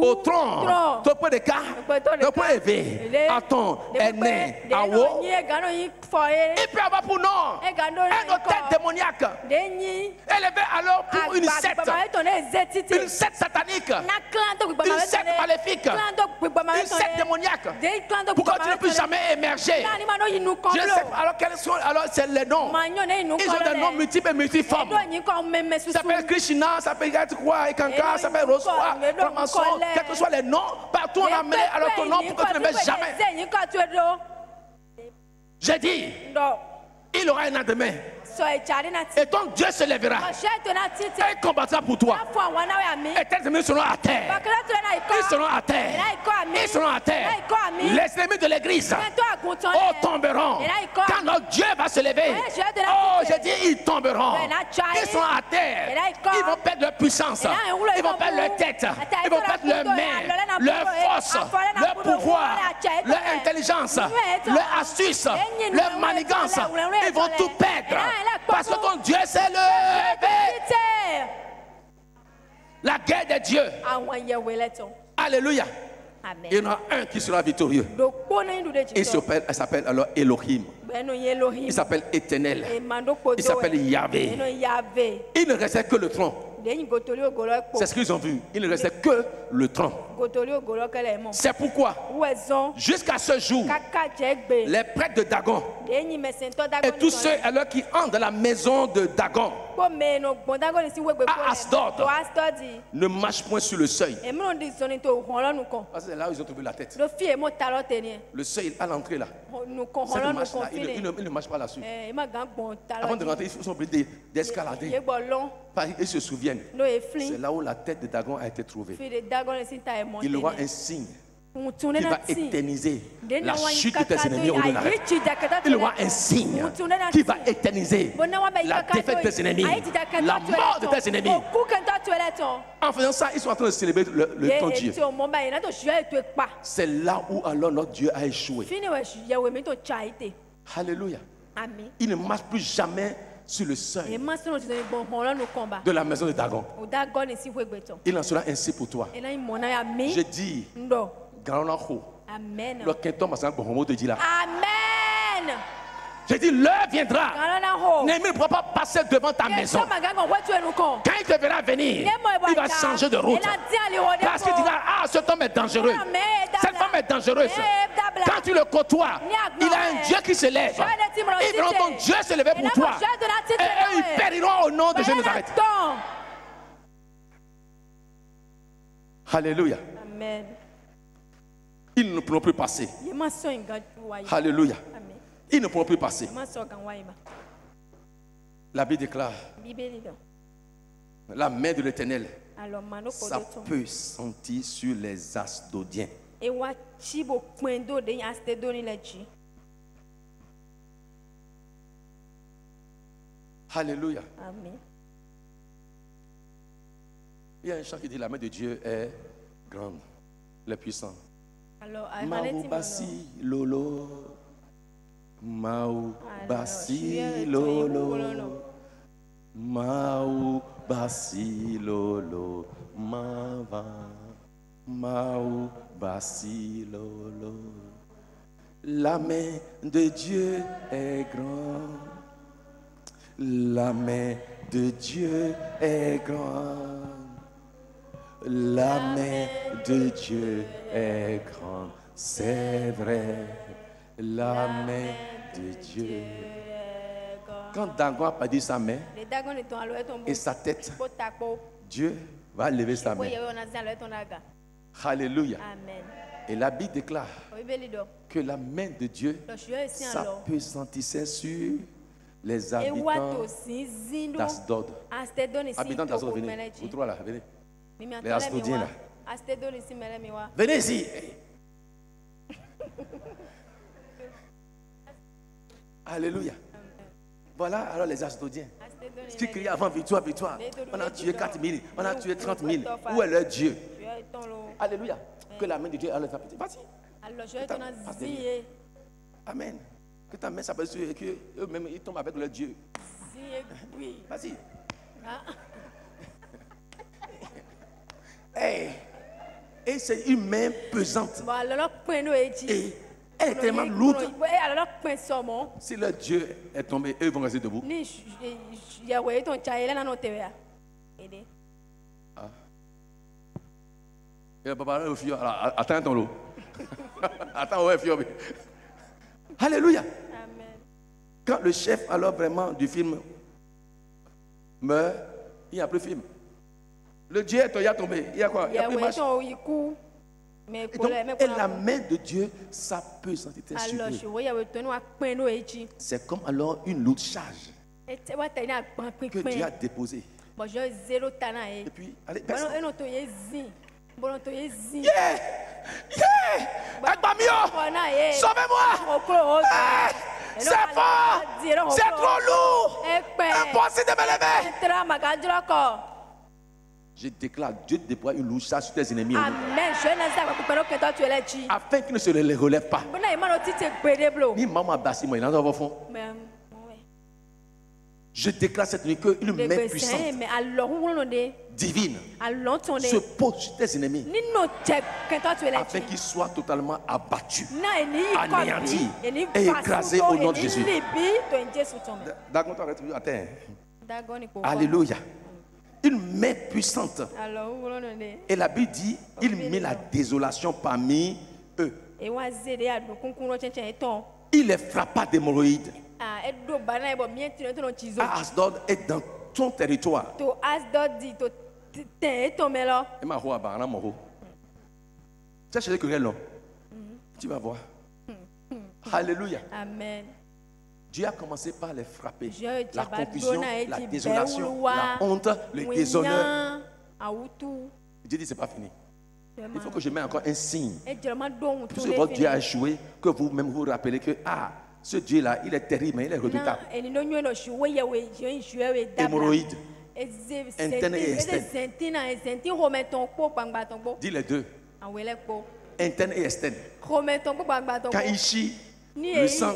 Otron, Topodeka. Le point élevé, Aton, Ene, Awo. Il peut avoir pour nom un hôtel démoniaque élevé alors pour une secte satanique, une secte maléfique, une secte démoniaque. Pourquoi tu ne peux jamais émerger? Je sais, alors quels sont c'est les noms? Ils ont des noms multiples et multiformes. Ça s'appelle Krishna, ça s'appelle quoi, Ekanka, ça s'appelle Roswa, Ramason, quels que soient les noms, partout on a amené alors ton nom pour que tu ne mets jamais. J'ai dit, il aura un lendemain. Et ton Dieu se lèvera et combattra pour toi. Et tes ennemis seront à terre. Ils seront à terre. Ils seront à terre. Les ennemis de l'église tomberont. Quand notre Dieu va se lever, j'ai dit ils tomberont. Ils seront à terre. Ils vont perdre leur puissance. Ils vont perdre leur tête. Ils vont perdre leurs mains, leur force, leur pouvoir, leur intelligence, leur astuce, leur manigance. Ils vont tout perdre. Parce que ton Dieu s'est levé. La guerre des dieux. Alléluia. Amen. Il y en a un qui sera victorieux. Il s'appelle alors Elohim. Il s'appelle Éternel. Il s'appelle Yahvé. Il ne restait que le tronc. C'est ce qu'ils ont vu. Il ne restait que le tronc. C'est pourquoi, jusqu'à ce jour, les prêtres de Dagon et tous ceux alors qui entrent dans la maison de Dagon à Asdod ne marchent point sur le seuil. Parce que c'est là où ils ont trouvé la tête. Le seuil à l'entrée là. Cette marche là, ils ne marchent pas là-dessus. Avant de rentrer, ils sont obligés d'escalader. Ils se souviennent. C'est là où la tête de Dagon a été trouvée. Il aura un signe qui va éterniser la chute de tes ennemis au Nazareth. Il aura un signe qui va éterniser la défaite de tes ennemis, la mort de tes ennemis. En faisant ça, ils sont en train de célébrer ton Dieu. C'est là où alors notre Dieu a échoué. Alléluia. Il ne marche plus jamais sur le seuil de la maison de Dagon. Il en sera ainsi pour toi. Je dis, Amen. Amen. Je dis, l'heure viendra. L'ennemi ne pourra pas passer devant ta maison. Quand il te verra venir, il va changer de route. Parce qu'il dira, ah, cet homme est dangereux. Cette femme est dangereuse. Quand tu le côtoies, il a un Dieu qui se lève. Ils verront ton Dieu se lever pour toi. Et eux, ils périront au nom de Jésus de Nazareth. Alléluia. Amen. Ils ne pourront plus passer. Alléluia. Ils ne pourront plus passer. La Bible déclare, la main de l'Éternel, ça peut sentir sur les Asdodiens. Alléluia. Amen. Il y a un chant qui dit la main de Dieu est grande, elle est puissante. Alors, Maou basi lolo, Maou basi lolo, Maou basi lolo, Maou basi lolo. La main de Dieu est grande, la main de Dieu est grande. La main de Dieu est grande, c'est vrai. La main de Dieu. Quand Dagon a perdu sa main et sa tête, Dieu va lever sa main. Alléluia. Et la Bible déclare que la main de Dieu s'appesantissait sur les habitants d'Asdod. Habitants d'Asdod, venez. Vous trois là, venez. Les Asdodiens là. Venez ici. Alléluia. Voilà alors les Asdodiens qui criaient avant victoire, victoire. On a tué 4 000, on a tué 30 000. Où est leur Dieu? Alléluia. Que la main de Dieu a leur appétit. Vas-y. Amen. Que ta main s'appelle sur eux et qu'eux-mêmes ils tombent avec leur Dieu. Vas-y. Hey. Et c'est une main pesante. Et elle est tellement lourde. Si leur Dieu est tombé, eux vont rester debout. Ah. Et papa, attends ton lot. Attends, ouais, fio. Alléluia. Amen. Quand le chef, alors vraiment du film meurt, il n'y a plus de film. Le Dieu est tombé. Il y a quoi? Il y a plus de marche. Et la main de Dieu, ça peut sentir sur eux. C'est comme alors une lourde charge que Dieu a déposée. Et puis, allez, personne. Yeah! Sauvez-moi! C'est fort! C'est trop lourd! Impossible de me lever! Je déclare, Dieu déploie une louche sur tes ennemis. Amen. Afin qu'ils ne se les relèvent pas. Ni maman bassi, moi, il en a au fond. Je déclare cette nuit qu'une main puissante, divine, se pose sur tes ennemis afin qu'ils soient totalement abattus, anéantis et écrasés au nom de Jésus. Alléluia. Une main puissante. Et la Bible dit, il mit la désolation parmi eux. Il les frappa d'hémorroïdes. Asdod est dans ton territoire. Tu as cherché que non? Tu vas voir. Alléluia. Amen. Dieu a commencé par les frapper. La confusion, la désolation, la honte, le déshonneur. Dieu dit, c'est pas fini. Il faut que je mette encore un signe. Puisque votre Dieu a échoué, que vous-même vous rappelez que ce Dieu-là, il est terrible, mais il est redoutable. Hémorroïdes, interne et externe. Dis les deux. Interne et externe. Quand il chie, le sang.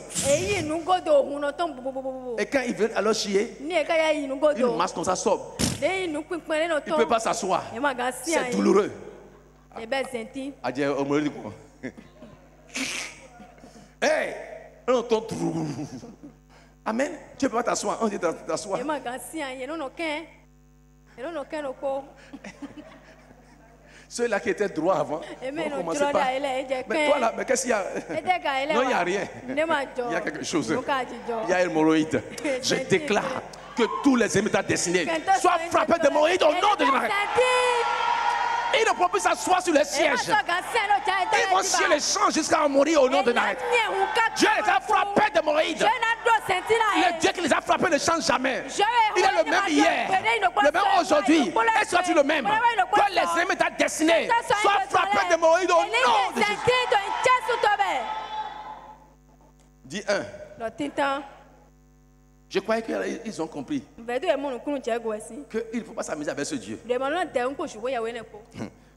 Et quand il veut alors chier, une masse comme ça sort. Il ne peut pas s'asseoir. C'est douloureux. Hey! Amen. Tu ne peux pas t'asseoir. On dit t'asseoir. Ceux-là qui étaient droits avant, on commençait pas. Mais toi là, mais qu'est-ce qu'il y a? Non, il n'y a rien. Il y a quelque chose. Il y a l'hémorroïde. Je déclare que tous les ennemis destinés soient frappés d'hémorroïdes au nom de Jésus. Ils ne pourront plus s'asseoir sur les sièges. Ils vont chier les champs jusqu'à mourir au nom de Naït. Dieu les a frappés d'hémorroïdes. Le Dieu qui les a frappés ne change jamais. Il est le même hier, le même aujourd'hui. Et sera-tu le même? Que les ennemis ta destinée soient frappés d'hémorroïdes au nom de Jésus. Dis un. Je croyais qu'ils ont compris qu'il ne faut pas s'amuser avec ce Dieu.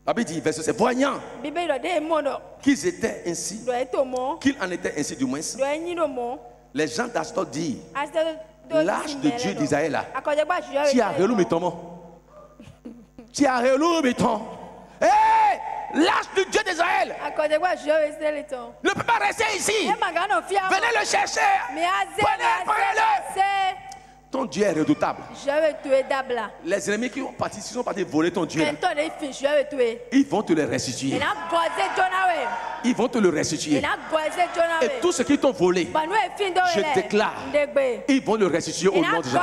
La Bible dit, verset 7, voyant qu'ils étaient ainsi, qu'ils en étaient ainsi du moins, les gens d'Asdod disent, l'âge de Dieu d'Israël, tu as relou ton mot. Tu as relou ton. Hé, l'âge du Dieu d'Israël ne peut pas rester ici. Venez le chercher. Prenez-le. Ton Dieu est redoutable. Les ennemis qui sont partis voler ton Dieu, ils vont te le restituer. Ils vont te le restituer. Et tout ce qu'ils t'ont volé, je déclare, ils vont le restituer au nom de Jésus.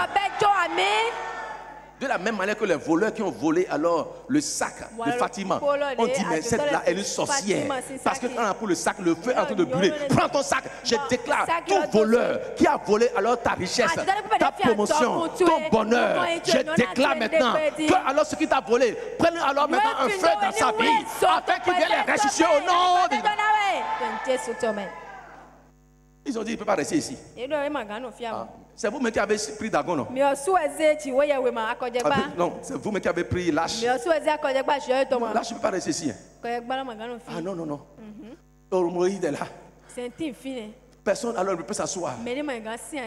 De la même manière que les voleurs qui ont volé alors le sac de Fatima, on dit mais cette là est une sorcière. Parce que quand on a pris le sac, le feu est en train de brûler. Prends ton sac, je déclare, ton voleur qui a volé alors ta richesse, ta promotion, ton bonheur, je déclare maintenant que alors ce qui t'a volé, prenne alors maintenant un feu dans sa vie, afin qu'il vienne les restituer au nom de Jésus. Ils ont dit, il ne peut pas rester ici. C'est vous-même qui avez pris Dagon, non? Non, c'est vous-même qui avez pris Lâche. Lâche ne peut pas rester ici. Ah non, non, non. Moïse est là. Personne alors ne peut s'asseoir.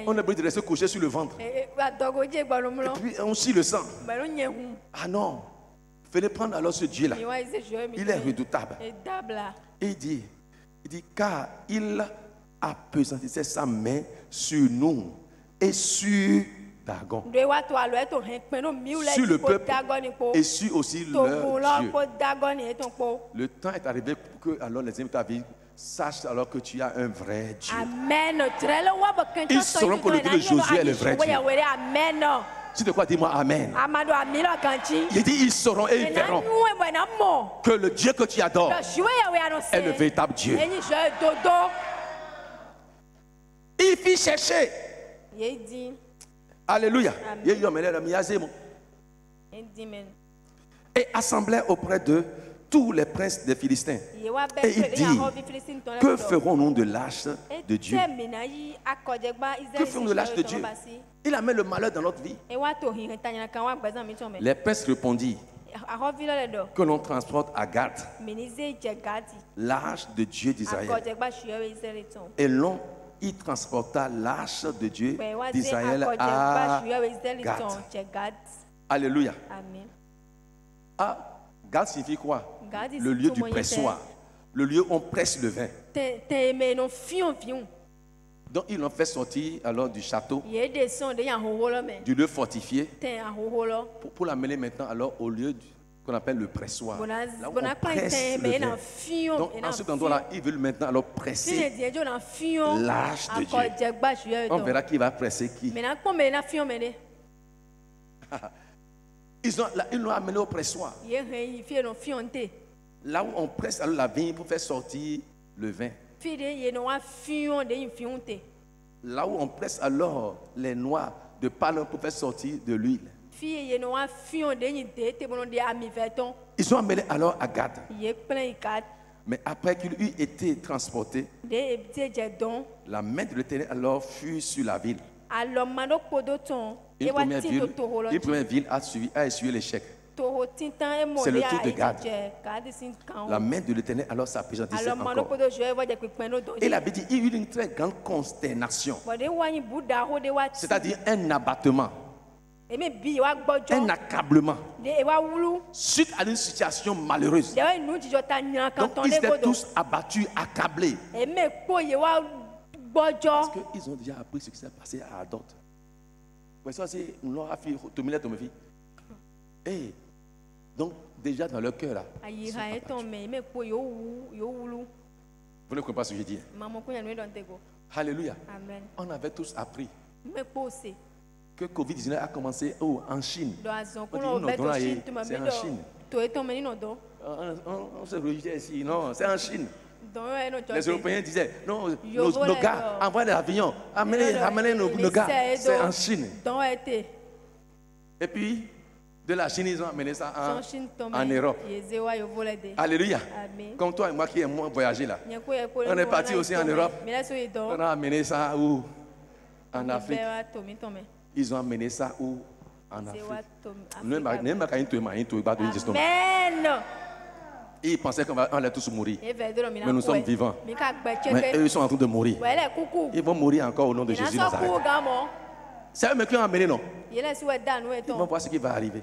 On est obligé de rester couché sur le ventre. Et puis on scie le sang. Ah non. Venez prendre alors ce Dieu-là. Il est redoutable. Et il dit, car il appesantissait sa main sur nous et sur Dagon, sur le peuple et sur aussi leur Dieu. Le temps est arrivé pour que alors les ennemis de ta vie sachent alors que tu as un vrai Dieu. Amen. Ils sauront que le Dieu de Josué est le vrai Dieu. Amen. Tu de quoi dis-moi Amen. Il dit ils sauront et ils verront que le Dieu que tu adores est le véritable Dieu. Il fit chercher. Alléluia. Et assemblait auprès d'eux tous les princes des Philistins. Et il dit, que ferons-nous de l'âge de Dieu? Que ferons-nous de l'âge de Dieu? Il a mis le malheur dans notre vie. Les princes répondirent, que l'on transporte à Gath l'arche de Dieu d'Israël. Et l'on y transporta l'arche de Dieu d'Israël à Gath. Alléluia. Ah, Gath signifie quoi? Le lieu du pressoir. Le lieu où on presse le vin. Donc ils l'ont fait sortir alors du château, du lieu fortifié, pour l'amener maintenant alors au lieu qu'on appelle le pressoir. Là où on presse le vin. Donc en cet endroit-là, ils veulent maintenant alors presser l'arche de Dieu. On verra qui va presser qui. Ils l'ont amené au pressoir. Là où on presse alors la vigne pour faire sortir le vin. Là où on presse alors les noix de palme pour faire sortir de l'huile. Ils sont amenés alors à Gath. Mais après qu'il eut été transporté, la main de l'Éternel alors fut sur la ville. Une première ville a essuyé l'échec. C'est le tour de Gad. La main de l'Éternel alors s'appesantissait encore. Et la Bible dit il y eut une très grande consternation. C'est-à-dire un abattement, un accablement suite à une situation malheureuse. Donc ils étaient tous abattus, accablés. Parce qu'ils ont déjà appris ce qui s'est passé à Adot. Et donc déjà dans leur cœur là, vous ne comprenez pas ce que je dis. Alléluia. Amen. On avait tous appris que Covid-19 a commencé en Chine. C'est en Chine. On se réjouissait ici, non, c'est en Chine. Les Européens disaient, non, nos gars, envoient des avions, amenez nos gars, c'est en Chine. Et puis, de la Chine, ils ont amené ça en Europe. Alléluia. Amen. Comme toi et moi qui aimons voyager là. On est parti aussi en Europe. On a amené ça où? En Afrique, ils ont amené ça où? En Afrique. Amen. Ils pensaient qu'on allait tous mourir. Mais nous sommes vivants. Mais eux, ils sont en train de mourir. Ils vont mourir encore au nom de Jésus Nazareth. C'est eux qui ont amené, non? Ils vont voir ce qui va arriver.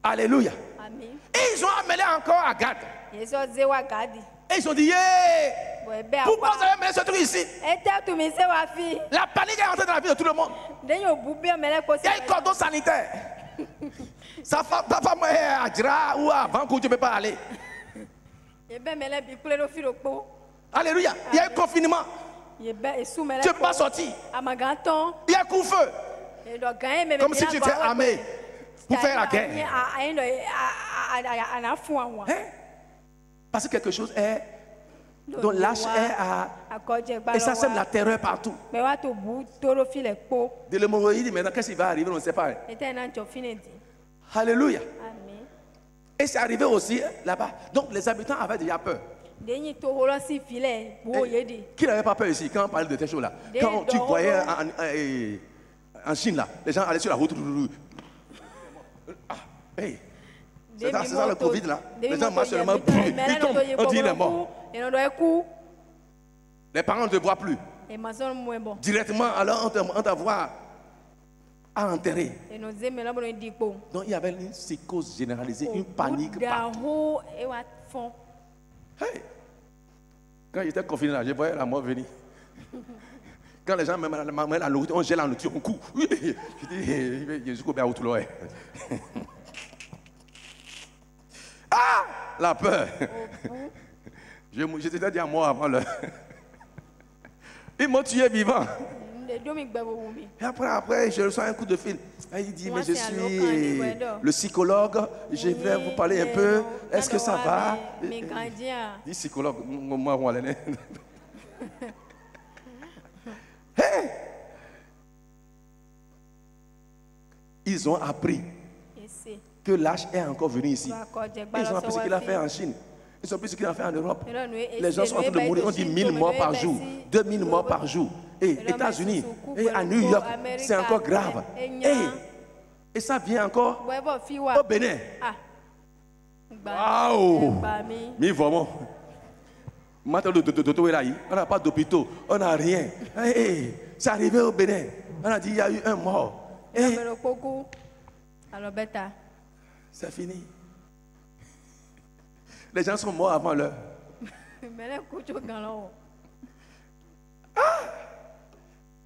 Alléluia. Et ils ont amené encore Agad. Et ils ont dit, pourquoi vous avez amené ce truc ici? La panique est entrée dans la vie de tout le monde. Il y a un cordon sanitaire. Sa femme est à Djira ou à Vancouver, tu ne peux pas aller. Alléluia. Il y a un confinement. Tu ne peux pas sortir. Il y a un coup-feu. Comme si tu étais armé pour faire la guerre. Parce que quelque chose est... Donc l'âge est à... Et ça sème la terreur partout. De l'hémorroïde, maintenant, qu'est-ce qui va arriver? On ne sait pas. Alléluia. Et c'est arrivé aussi là-bas. Donc les habitants avaient déjà peur. Qui n'avait pas peur ici quand on parlait de ces choses-là? Quand tu voyais en Chine, là, les gens allaient sur la route. Hey. C'est ça le Covid là. Les gens marchent seulement, ils tombent, on dit il est mort. Les parents ne te voient plus. Directement, alors on t'envoie à enterrer. Donc il y avait une psychose généralisée, une panique partout. Hey. Quand j'étais confiné là, je voyais la mort venir. Quand les gens me mettent la nourriture, on gèle la nourriture, on court. Je dis, Jésus, combien de temps? Ah, la peur. J'étais déjà mort avant l'heure. Ils m'ont tué vivant. Et après, je reçois un coup de fil. Il dit, mais je suis le psychologue, je vais vous parler un peu. Est-ce que ça va? Dis psychologue, moi, on allait. Hey! Ils ont appris que l'âge est encore venu ici. Ils ont appris ce qu'il a fait en Chine. Ils ont appris ce qu'il a fait en Europe. Les gens sont en train de mourir. On dit 1000 morts par jour, 2000 morts par jour. Et États-Unis, et à New York, c'est encore grave. Et ça vient encore au Bénin. Waouh! Mais vraiment, on n'a pas d'hôpitaux, on n'a rien. C'est arrivé au Bénin. On a dit il y a eu un mort. C'est fini. Les gens sont morts avant l'heure.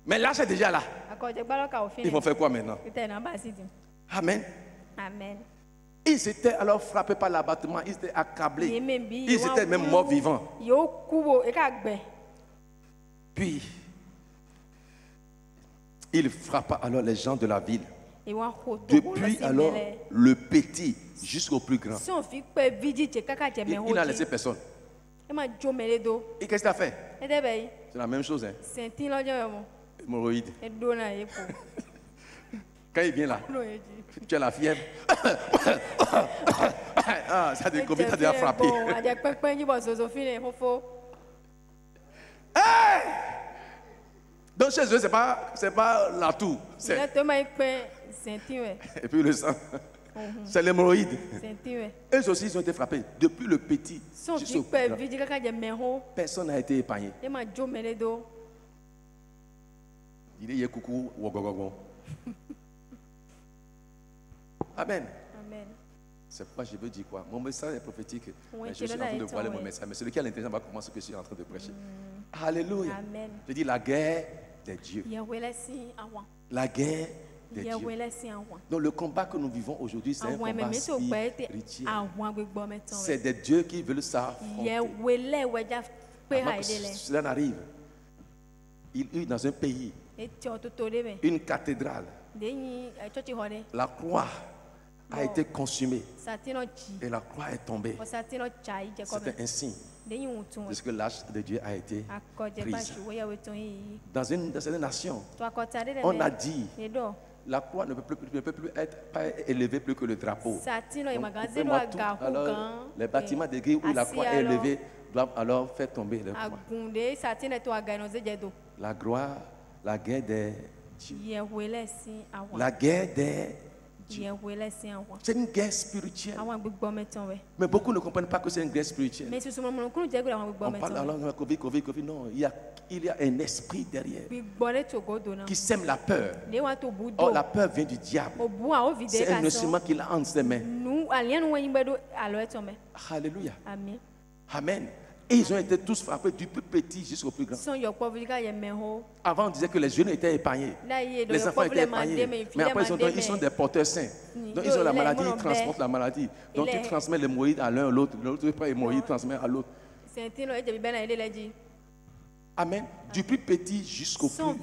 Mais là, c'est déjà là. Ils vont faire quoi maintenant? Amen. Amen. Ils étaient alors frappés par l'abattement, ils étaient accablés. Ils étaient même morts vivants. Puis, il frappa alors les gens de la ville. Depuis alors le petit jusqu'au plus grand. Il n'a laissé personne. Et qu'est-ce qu'il a fait? C'est la même chose. Hein? Hémorroïde. Quand il vient là, tu as la fièvre. Ah, ça a Covid a déjà frappé. Hey! Donc chez eux, c'est pas la toux. Et puis le sang. C'est l'hémorroïde. Eux aussi, ils ont été frappés. Depuis le petit jusqu'au grand. Personne n'a été épargné. Il dit coucou. Amen. C'est pourquoi je veux dire quoi? Mon message est prophétique. Mais je suis en train de voiler mon message. Mais celui qui a l'intelligence va comprendre ce que je suis en train de prêcher. Alléluia. Amen. Je dis la guerre des dieux. La guerre des dieux. Donc le combat que nous vivons aujourd'hui, c'est un combat spirituel. C'est des dieux qui veulent s'affronter. Cela n'arrive. Il est dans un pays, une cathédrale. La croix a été consumée et la croix est tombée. C'était un signe de ce que l'âge de Dieu a été prise. Dans certaine nation, on a dit la croix ne peut plus être pas élevée plus que le drapeau. Alors, les bâtiments d'église où la croix est élevée doivent alors faire tomber la croix. La gloire La guerre des dieux. La guerre des dieux. C'est une guerre spirituelle. Mais beaucoup ne comprennent pas que c'est une guerre spirituelle. On parle la langue, Covid. Non, il y a un esprit derrière qui sème la peur. Or, la peur vient du diable. C'est un instrument qu'il a entre ses mains. Alléluia. Amen. Et ils ont été tous frappés du plus petit jusqu'au plus grand. Avant, on disait que les jeunes étaient épargnés. Les enfants étaient épargnés. Mais après, ils sont des porteurs sains. Donc, ils ont la maladie, ils transportent la maladie. Donc, ils transmettent l'hémorroïde à l'un à l'autre. L'autre prend l'hémorroïde, transmet à l'autre. Amen. Du plus petit jusqu'au plus grand.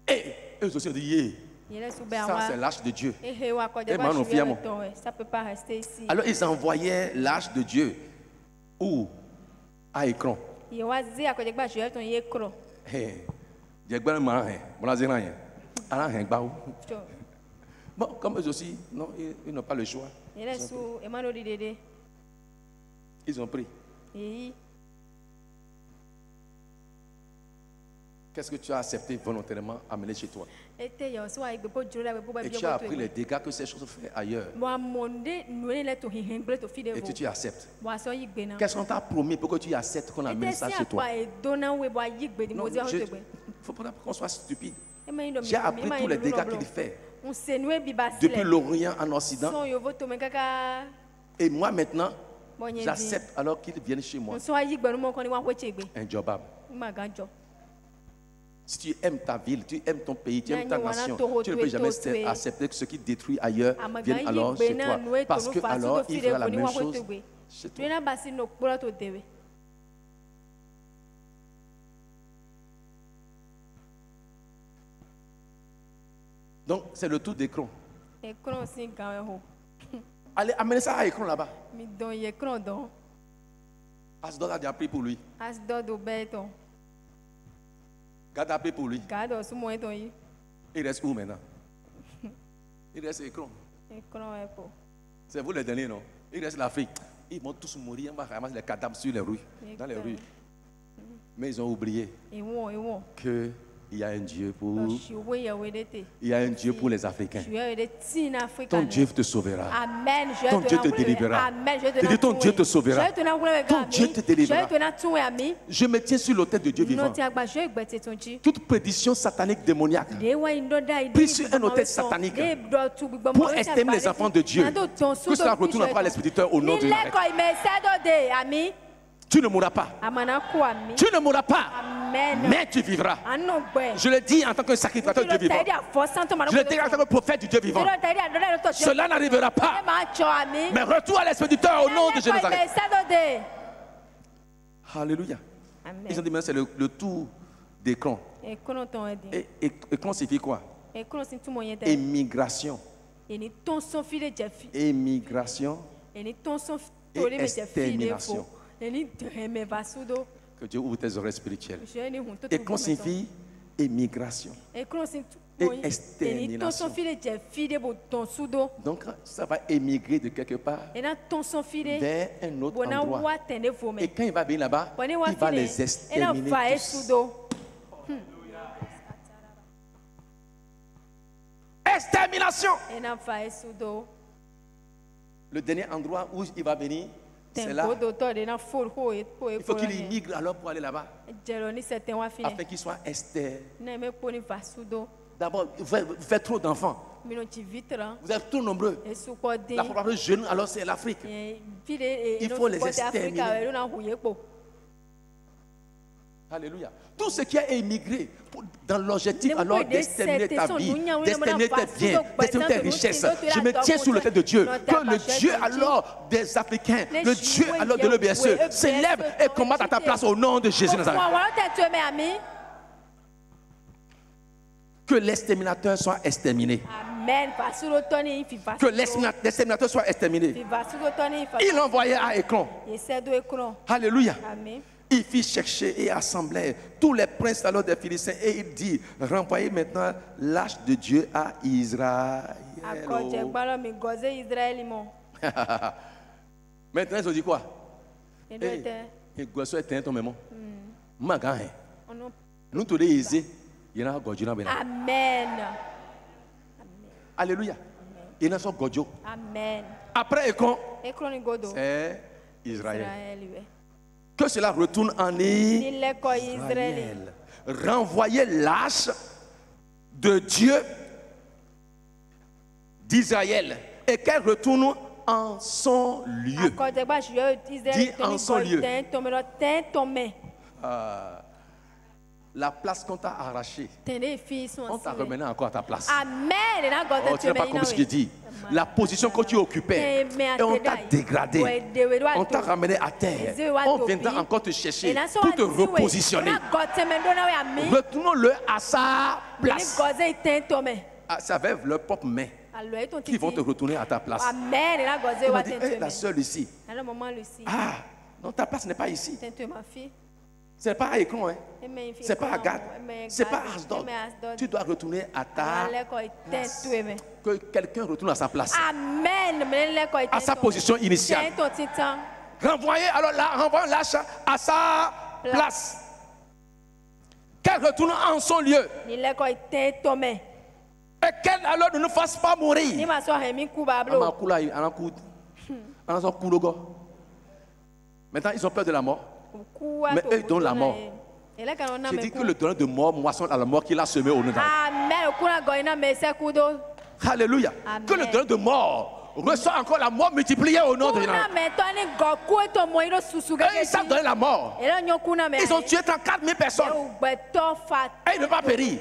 Et eux aussi ont dit, ça, c'est l'arche de Dieu. Alors, ils envoyaient l'arche de Dieu. Où? À Écran. Bon, comme eux aussi, non, ils n'ont pas le choix. Ils ont pris. Qu'est-ce que tu as accepté volontairement amener chez toi? Et tu as appris les dégâts que ces choses font ailleurs. Et tu acceptes. Qu'est-ce qu'on t'a promis pour que tu acceptes qu'on amène ça chez toi? Non, il ne faut pas qu'on soit stupide. J'ai appris tous les dégâts qu'il fait. Depuis l'Orient en Occident. Et moi maintenant, j'accepte alors qu'ils viennent chez moi. Injobable. Si tu aimes ta ville, tu aimes ton pays, tu aimes ta nation, tu ne peux jamais accepter que ce qui détruit ailleurs vienne alors chez toi. Parce que alors, il fera la même chose chez toi. Donc, c'est le tour d'écran. Allez, amenez ça à l'écran là-bas. Asdod a déjà pris pour lui. Gad a pris pour lui. Il reste où maintenant? Il reste écran. C'est vous les derniers, non? Il reste l'Afrique. Ils vont tous mourir. On va ramasser les cadavres sur les rues, dans les rues. Mais ils ont oublié que il y a un Dieu pour. Il y a un Dieu pour les Africains. Ton Dieu te sauvera. Amen. Ton Dieu te délivrera. Amen. Ton Dieu te sauvera. Ton Dieu te délivrera. Je me tiens sur l'autel de Dieu vivant. Toute prédiction satanique démoniaque prise sur un autel satanique pour exterminer les enfants de Dieu. Que cela retourne pas à l'expéditeur au nom de Jésus. Tu ne mourras pas. Tu ne mourras pas. Mais tu vivras. Je le dis en tant que sacrificateur du Dieu vivant. Je le dis en tant que prophète du Dieu vivant. Cela n'arrivera pas. Mais retourne à l'expéditeur au nom de Jésus. Alléluia. Ils ont dit mais c'est le tour d'écran. Et écran signifie quoi? Émigration. Émigration et extermination. Que Dieu ouvre tes oreilles spirituelles. Et qu'on signifie émigration et extermination. Donc ça va émigrer de quelque part vers un autre endroit. Et quand il va venir là-bas, il va les exterminer tous. Extermination. Le dernier endroit où il va venir, c'est là. Il faut qu'il immigre alors pour aller là-bas. Afin qu'il soit exterminé. D'abord, vous faites trop d'enfants. Vous êtes trop nombreux. La population jeune, alors c'est l'Afrique. Il faut les exterminer. Alléluia. Tout ce qui a émigré dans l'objectif alors d'exterminer ta vie, d'exterminer tes biens, d'exterminer tes richesses. Je me tiens sous le tête de Dieu. Que le Dieu alors des Africains, le Dieu alors de l'EBSE s'élève et combatte à ta place au nom de Jésus Nazareth. Que l'exterminateur soit exterminé. Amen. Que l'exterminateur soit exterminé. Il envoyait à Écran. Alléluia. Amen. Il fit chercher et assembler tous les princes alors des Philistins et il dit, renvoyez maintenant l'arche de Dieu à Israël. Maintenant ils ont dit quoi? Nous te disons, il y a un Godjo. Amen. Alléluia. Il y a un Godjo. Amen. Après, c'est Israël. Que cela retourne en Israël. Renvoyer l'âge de Dieu d'Israël et qu'elle retourne en son lieu. Dis en son lieu. La place qu'on t'a arrachée, on t'a remené encore à ta place. Amen. Oh, tu n'as pas compris ce qu'il dit. La position que tu occupais, et on t'a dégradé, on t'a ramené à terre. On viendra encore te chercher pour te repositionner. Retournons-le à sa place. Ça va être leurs propres mains qui vont te retourner à ta place. Amen. On m'a dit, la seule ici. Ah, non, ta place n'est pas ici. C'est pas à Écran, hein. C'est pas à Gad, c'est pas à Asdod. Tu dois retourner à ta place. Que quelqu'un retourne à sa place. Amen. À sa position initiale. Renvoyez alors là, renvoyons l'âge à sa place. Qu'elle retourne en son lieu. Et qu'elle alors ne nous fasse pas mourir. Maintenant, ils ont peur de la mort. Mais eux, ils donnent la mort. J'ai dit que le donneur de mort moissonne à la mort qu'il a semé au nom d'Allah. Alléluia. Que le donneur de mort reçoit encore la mort multipliée au nom de Dieu. Ils savent donner la mort. Ils ont tué 34 000 personnes. Et ils ne vont pas périr.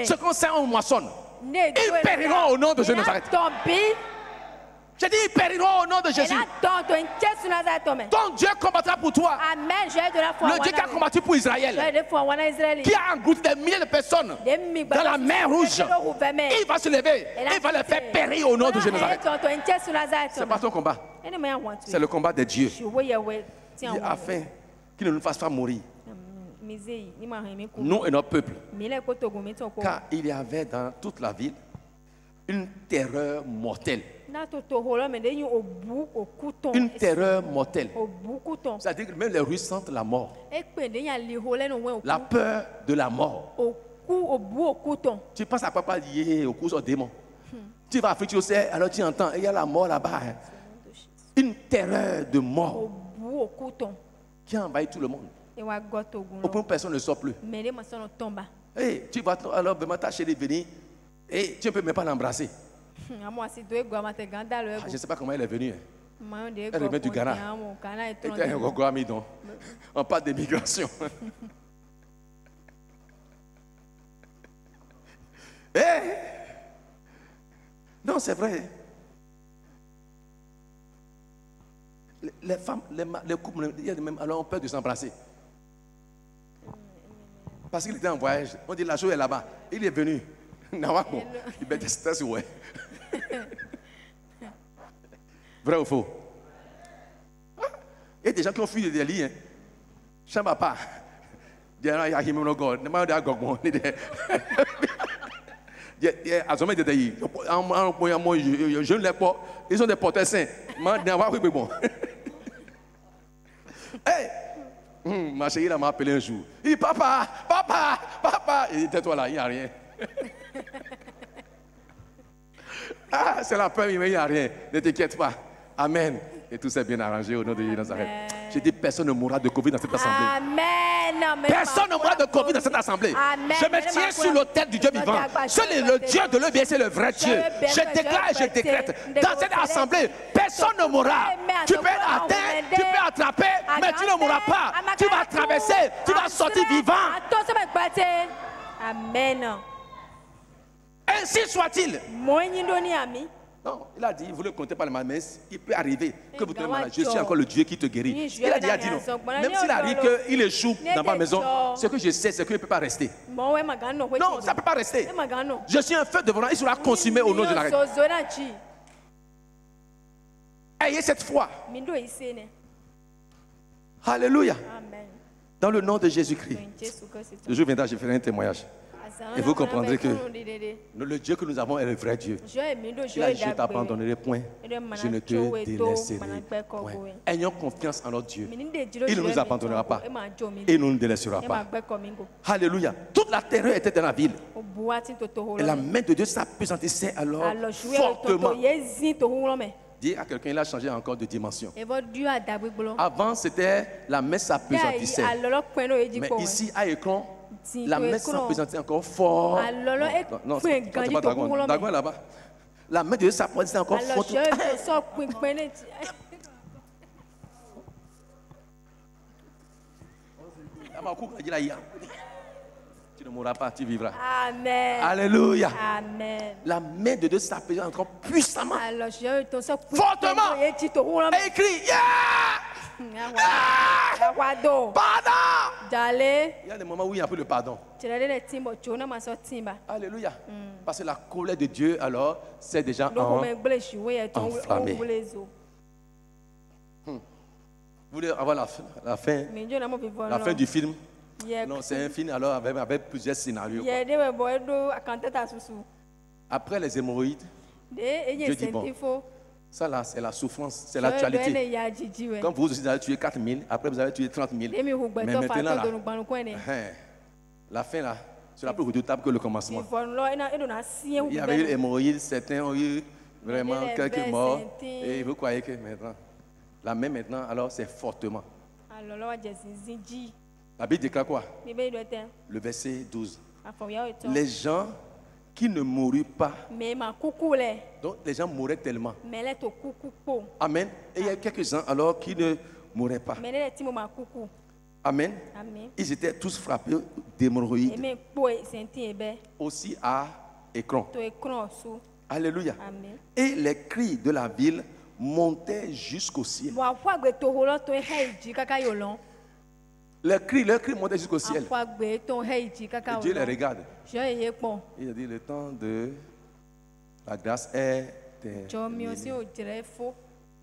Ce qu'on sait, on moissonne. Ils périront au nom de Jésus. J'ai dit, ils périront au nom de Jésus. Ton Dieu combattra pour toi. Le Dieu qui a combattu pour Israël, qui a englouti des milliers de personnes dans la mer Rouge, il va se lever, il va les faire périr au nom de Jésus. C'est pas ton combat, c'est le combat de Dieu. Afin qu'il ne nous fasse pas mourir, nous et notre peuple. Car il y avait dans toute la ville une terreur mortelle. Une terreur mortelle. C'est-à-dire que même les rues sentent la mort. La peur de la mort. Tu penses à quoi pas lié au coup au démon. Tu vas à Afrique, tu sais, alors tu entends, il y a la mort là-bas. Une terreur de mort qui a envahi tout le monde. Au point où personne ne sort plus. Hey, tu vas alors ta chérie venir et tu ne peux même pas l'embrasser. Je ne sais pas comment elle est venue. Elle revient du Ghana. On parle d'immigration. Non, c'est vrai. Les femmes, les couples, alors on peur de s'embrasser. Parce qu'il était en voyage. On dit la chose est là-bas. Il est venu. Il bet stress, ouais. Vrai ou faux? Il y a des gens qui ont fui des lits. Je ne sais pas. Je ne l'ai pas. Ils sont des porteurs sains. Ma chérie m'a appelé un jour. Il dit papa, papa, papa. Il dit tais-toi là, il n'y a rien. Ah, c'est la peur, mais il n'y a rien. Ne t'inquiète pas. Amen. Et tout s'est bien arrangé au nom de Jésus Nazareth. J'ai dit personne ne mourra de Covid dans cette assemblée. Amen. Personne ne mourra de Covid dans cette assemblée. Amen. Je me tiens sur l'autel du Dieu vivant. Seul est le Dieu de l'œuvre, c'est le vrai Dieu. Je déclare et je décrète. Dans cette assemblée, personne ne mourra. Tu peux être atteint, tu peux attraper, mais tu ne mourras pas. Tu vas traverser, tu vas sortir vivant. Amen. Ainsi soit-il. Non, il a dit, vous ne comptez pas le mal, mais il peut arriver que vous soyez malade. Je suis encore le Dieu qui te guérit. Il a dit non. Même s'il arrive qu'il échoue dans ma maison, ce que je sais, c'est qu'il ne peut pas rester. Non, ça ne peut pas rester. Je suis un feu devant, il sera consumé au nom de la reine. Ayez cette foi. Alléluia. Dans le nom de Jésus-Christ. Le jour viendra, je ferai un témoignage. Et vous comprendrez que le Dieu que nous avons est le vrai Dieu. Il a dit, je ne t'abandonnerai point, je ne te délaisserai point. Ayons confiance en notre Dieu. Il ne nous abandonnera pas et ne nous délaissera pas. Alléluia. Toute la terreur était dans la ville. Et la main de Dieu s'appesantissait alors fortement. Dis à quelqu'un, il a changé encore de dimension. Avant, c'était la main s'appesantissait. Mais ici, à écran, la main s'appesantissait encore fort. Non, c'est pas Dagon. Dagon est là-bas. La main de Dieu s'appesantissait encore fort. Tu ne mourras pas, tu vivras. Amen. Alléluia. Amen. La main de Dieu s'appelle encore puissamment, fortement. Et écrit, pardon. Il y a des moments où il n'y a plus de pardon. Alléluia. Parce que la colère de Dieu, alors, c'est déjà enflammé. Vous voulez avoir la fin du film? Non, c'est un film alors avec plusieurs scénarios. Après les hémorroïdes, Dieu dit bon, ça là c'est la souffrance, c'est l'actualité. Quand vous avez tué 4 000, après vous avez tué 30 000. Mais maintenant là, la fin là, c'est la plus redoutable que le commencement. Il y avait eu hémorroïdes, certains ont eu vraiment quelques morts. Et vous croyez que maintenant, la main maintenant, alors c'est fortement. La Bible déclare quoi? Le verset 12. Les gens qui ne moururent pas. Donc les gens mouraient tellement. Amen. Et il y a quelques-uns alors qui ne mouraient pas. Amen. Ils étaient tous frappés d'hémorroïdes. Aussi à écran. Alléluia. Et les cris de la ville montaient jusqu'au ciel. Leurs cris montaient jusqu'au ciel. Et Dieu les regarde. Il a dit, le temps de la grâce est terminé.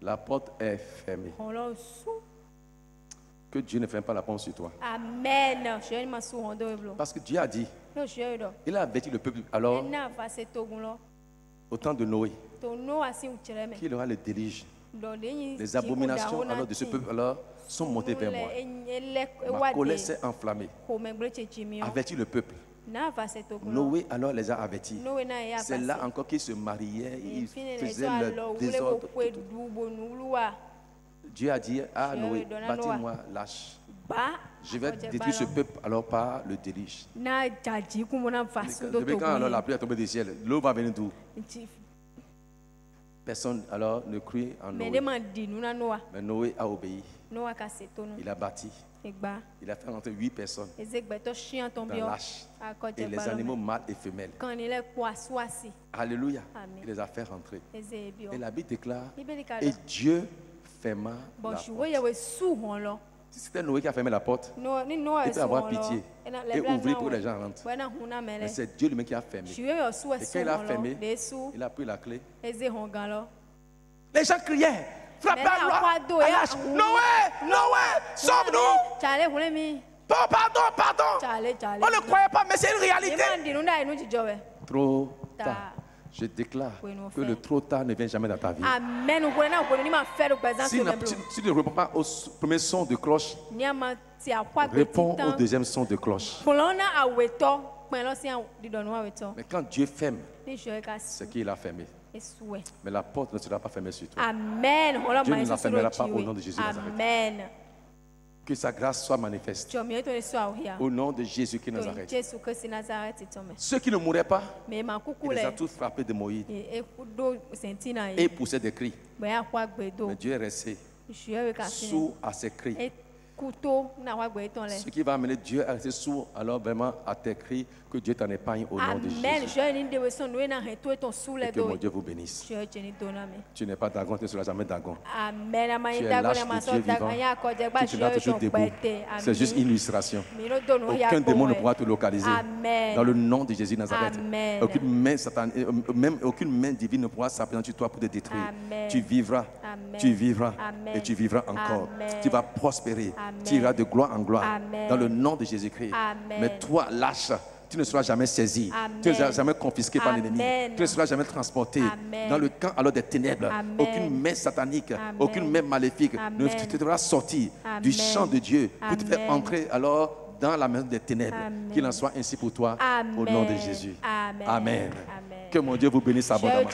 La porte est fermée. Que Dieu ne ferme pas la porte sur toi. Amen. Parce que Dieu a dit, il a averti le peuple alors au temps de Noé qu'il aura le déluge. Les abominations alors de ce peuple alors sont montées vers moi. Ma colère s'est enflammée. Averti le peuple. Noé alors les a avertis. C'est là encore qu'ils se mariaient, ils faisaient le désordre. Dieu a dit à Noé, bâtis-moi l'arche. Je vais détruire ce peuple alors par le déluge. Depuis quand alors la pluie est tombée du ciel, l'eau va venir d'où? Personne alors ne crut en Noé. Mais Noé a obéi. Il a bâti. Il a fait rentrer 8 personnes dans l'arche. Et les animaux mâles et femelles. Alléluia. Il les a fait rentrer. Et la Bible déclare, et Dieu ferma la porte. Si c'était Noé qui a fermé la porte, il peut avoir pitié et ouvrir pour que les gens rentrent. Mais c'est Dieu lui-même qui a fermé. Et quand il a fermé, il a pris la clé. Les gens criaient, frappez à l'arche. Noé, Noé, sauve-nous. Pardon. On ne croyait pas, mais c'est une réalité. Trop tard. Je déclare que le trop tard ne vient jamais dans ta vie. Amen. Si tu ne réponds pas au premier son de cloche, réponds au deuxième son de cloche. Mais quand Dieu ferme, c'est qu'il a fermé. Mais la porte ne sera pas fermée sur toi. Amen. Dieu ne la fermera pas au nom de Jésus. Amen. Que sa grâce soit manifeste. Au nom de Jésus qui Nazareth. Ceux qui ne mouraient pas, il les a tous frappés de Moïse et poussé des cris. Mais Dieu est resté sourd à ses cris. Ce qui va amener Dieu à rester sourd alors vraiment à tes cris, que Dieu t'en épargne au nom de Jésus. Et que mon Dieu vous bénisse. Tu n'es pas Dagon, tu ne seras jamais Dagon. Tu es lâche de Dieu vivant. Tu te tiendras toujours debout. C'est juste une illustration. Aucun démon ne pourra te localiser. Dans le nom de Jésus Nazareth. Aucune main divine ne pourra s'appeler sur toi pour te détruire. Tu vivras. Tu vivras. Et tu vivras encore. Tu vas prospérer. Tu iras de gloire en gloire. Dans le nom de Jésus-Christ. Mais toi, lâche. tu ne seras jamais saisi. Tu ne seras jamais confisqué par l'ennemi. Tu ne seras jamais transporté dans le camp alors des ténèbres. Aucune main satanique, aucune main maléfique ne te fera sortir du champ de Dieu pour te faire entrer alors dans la maison des ténèbres. Qu'il en soit ainsi pour toi, au nom de Jésus. Amen. Que mon Dieu vous bénisse abondamment.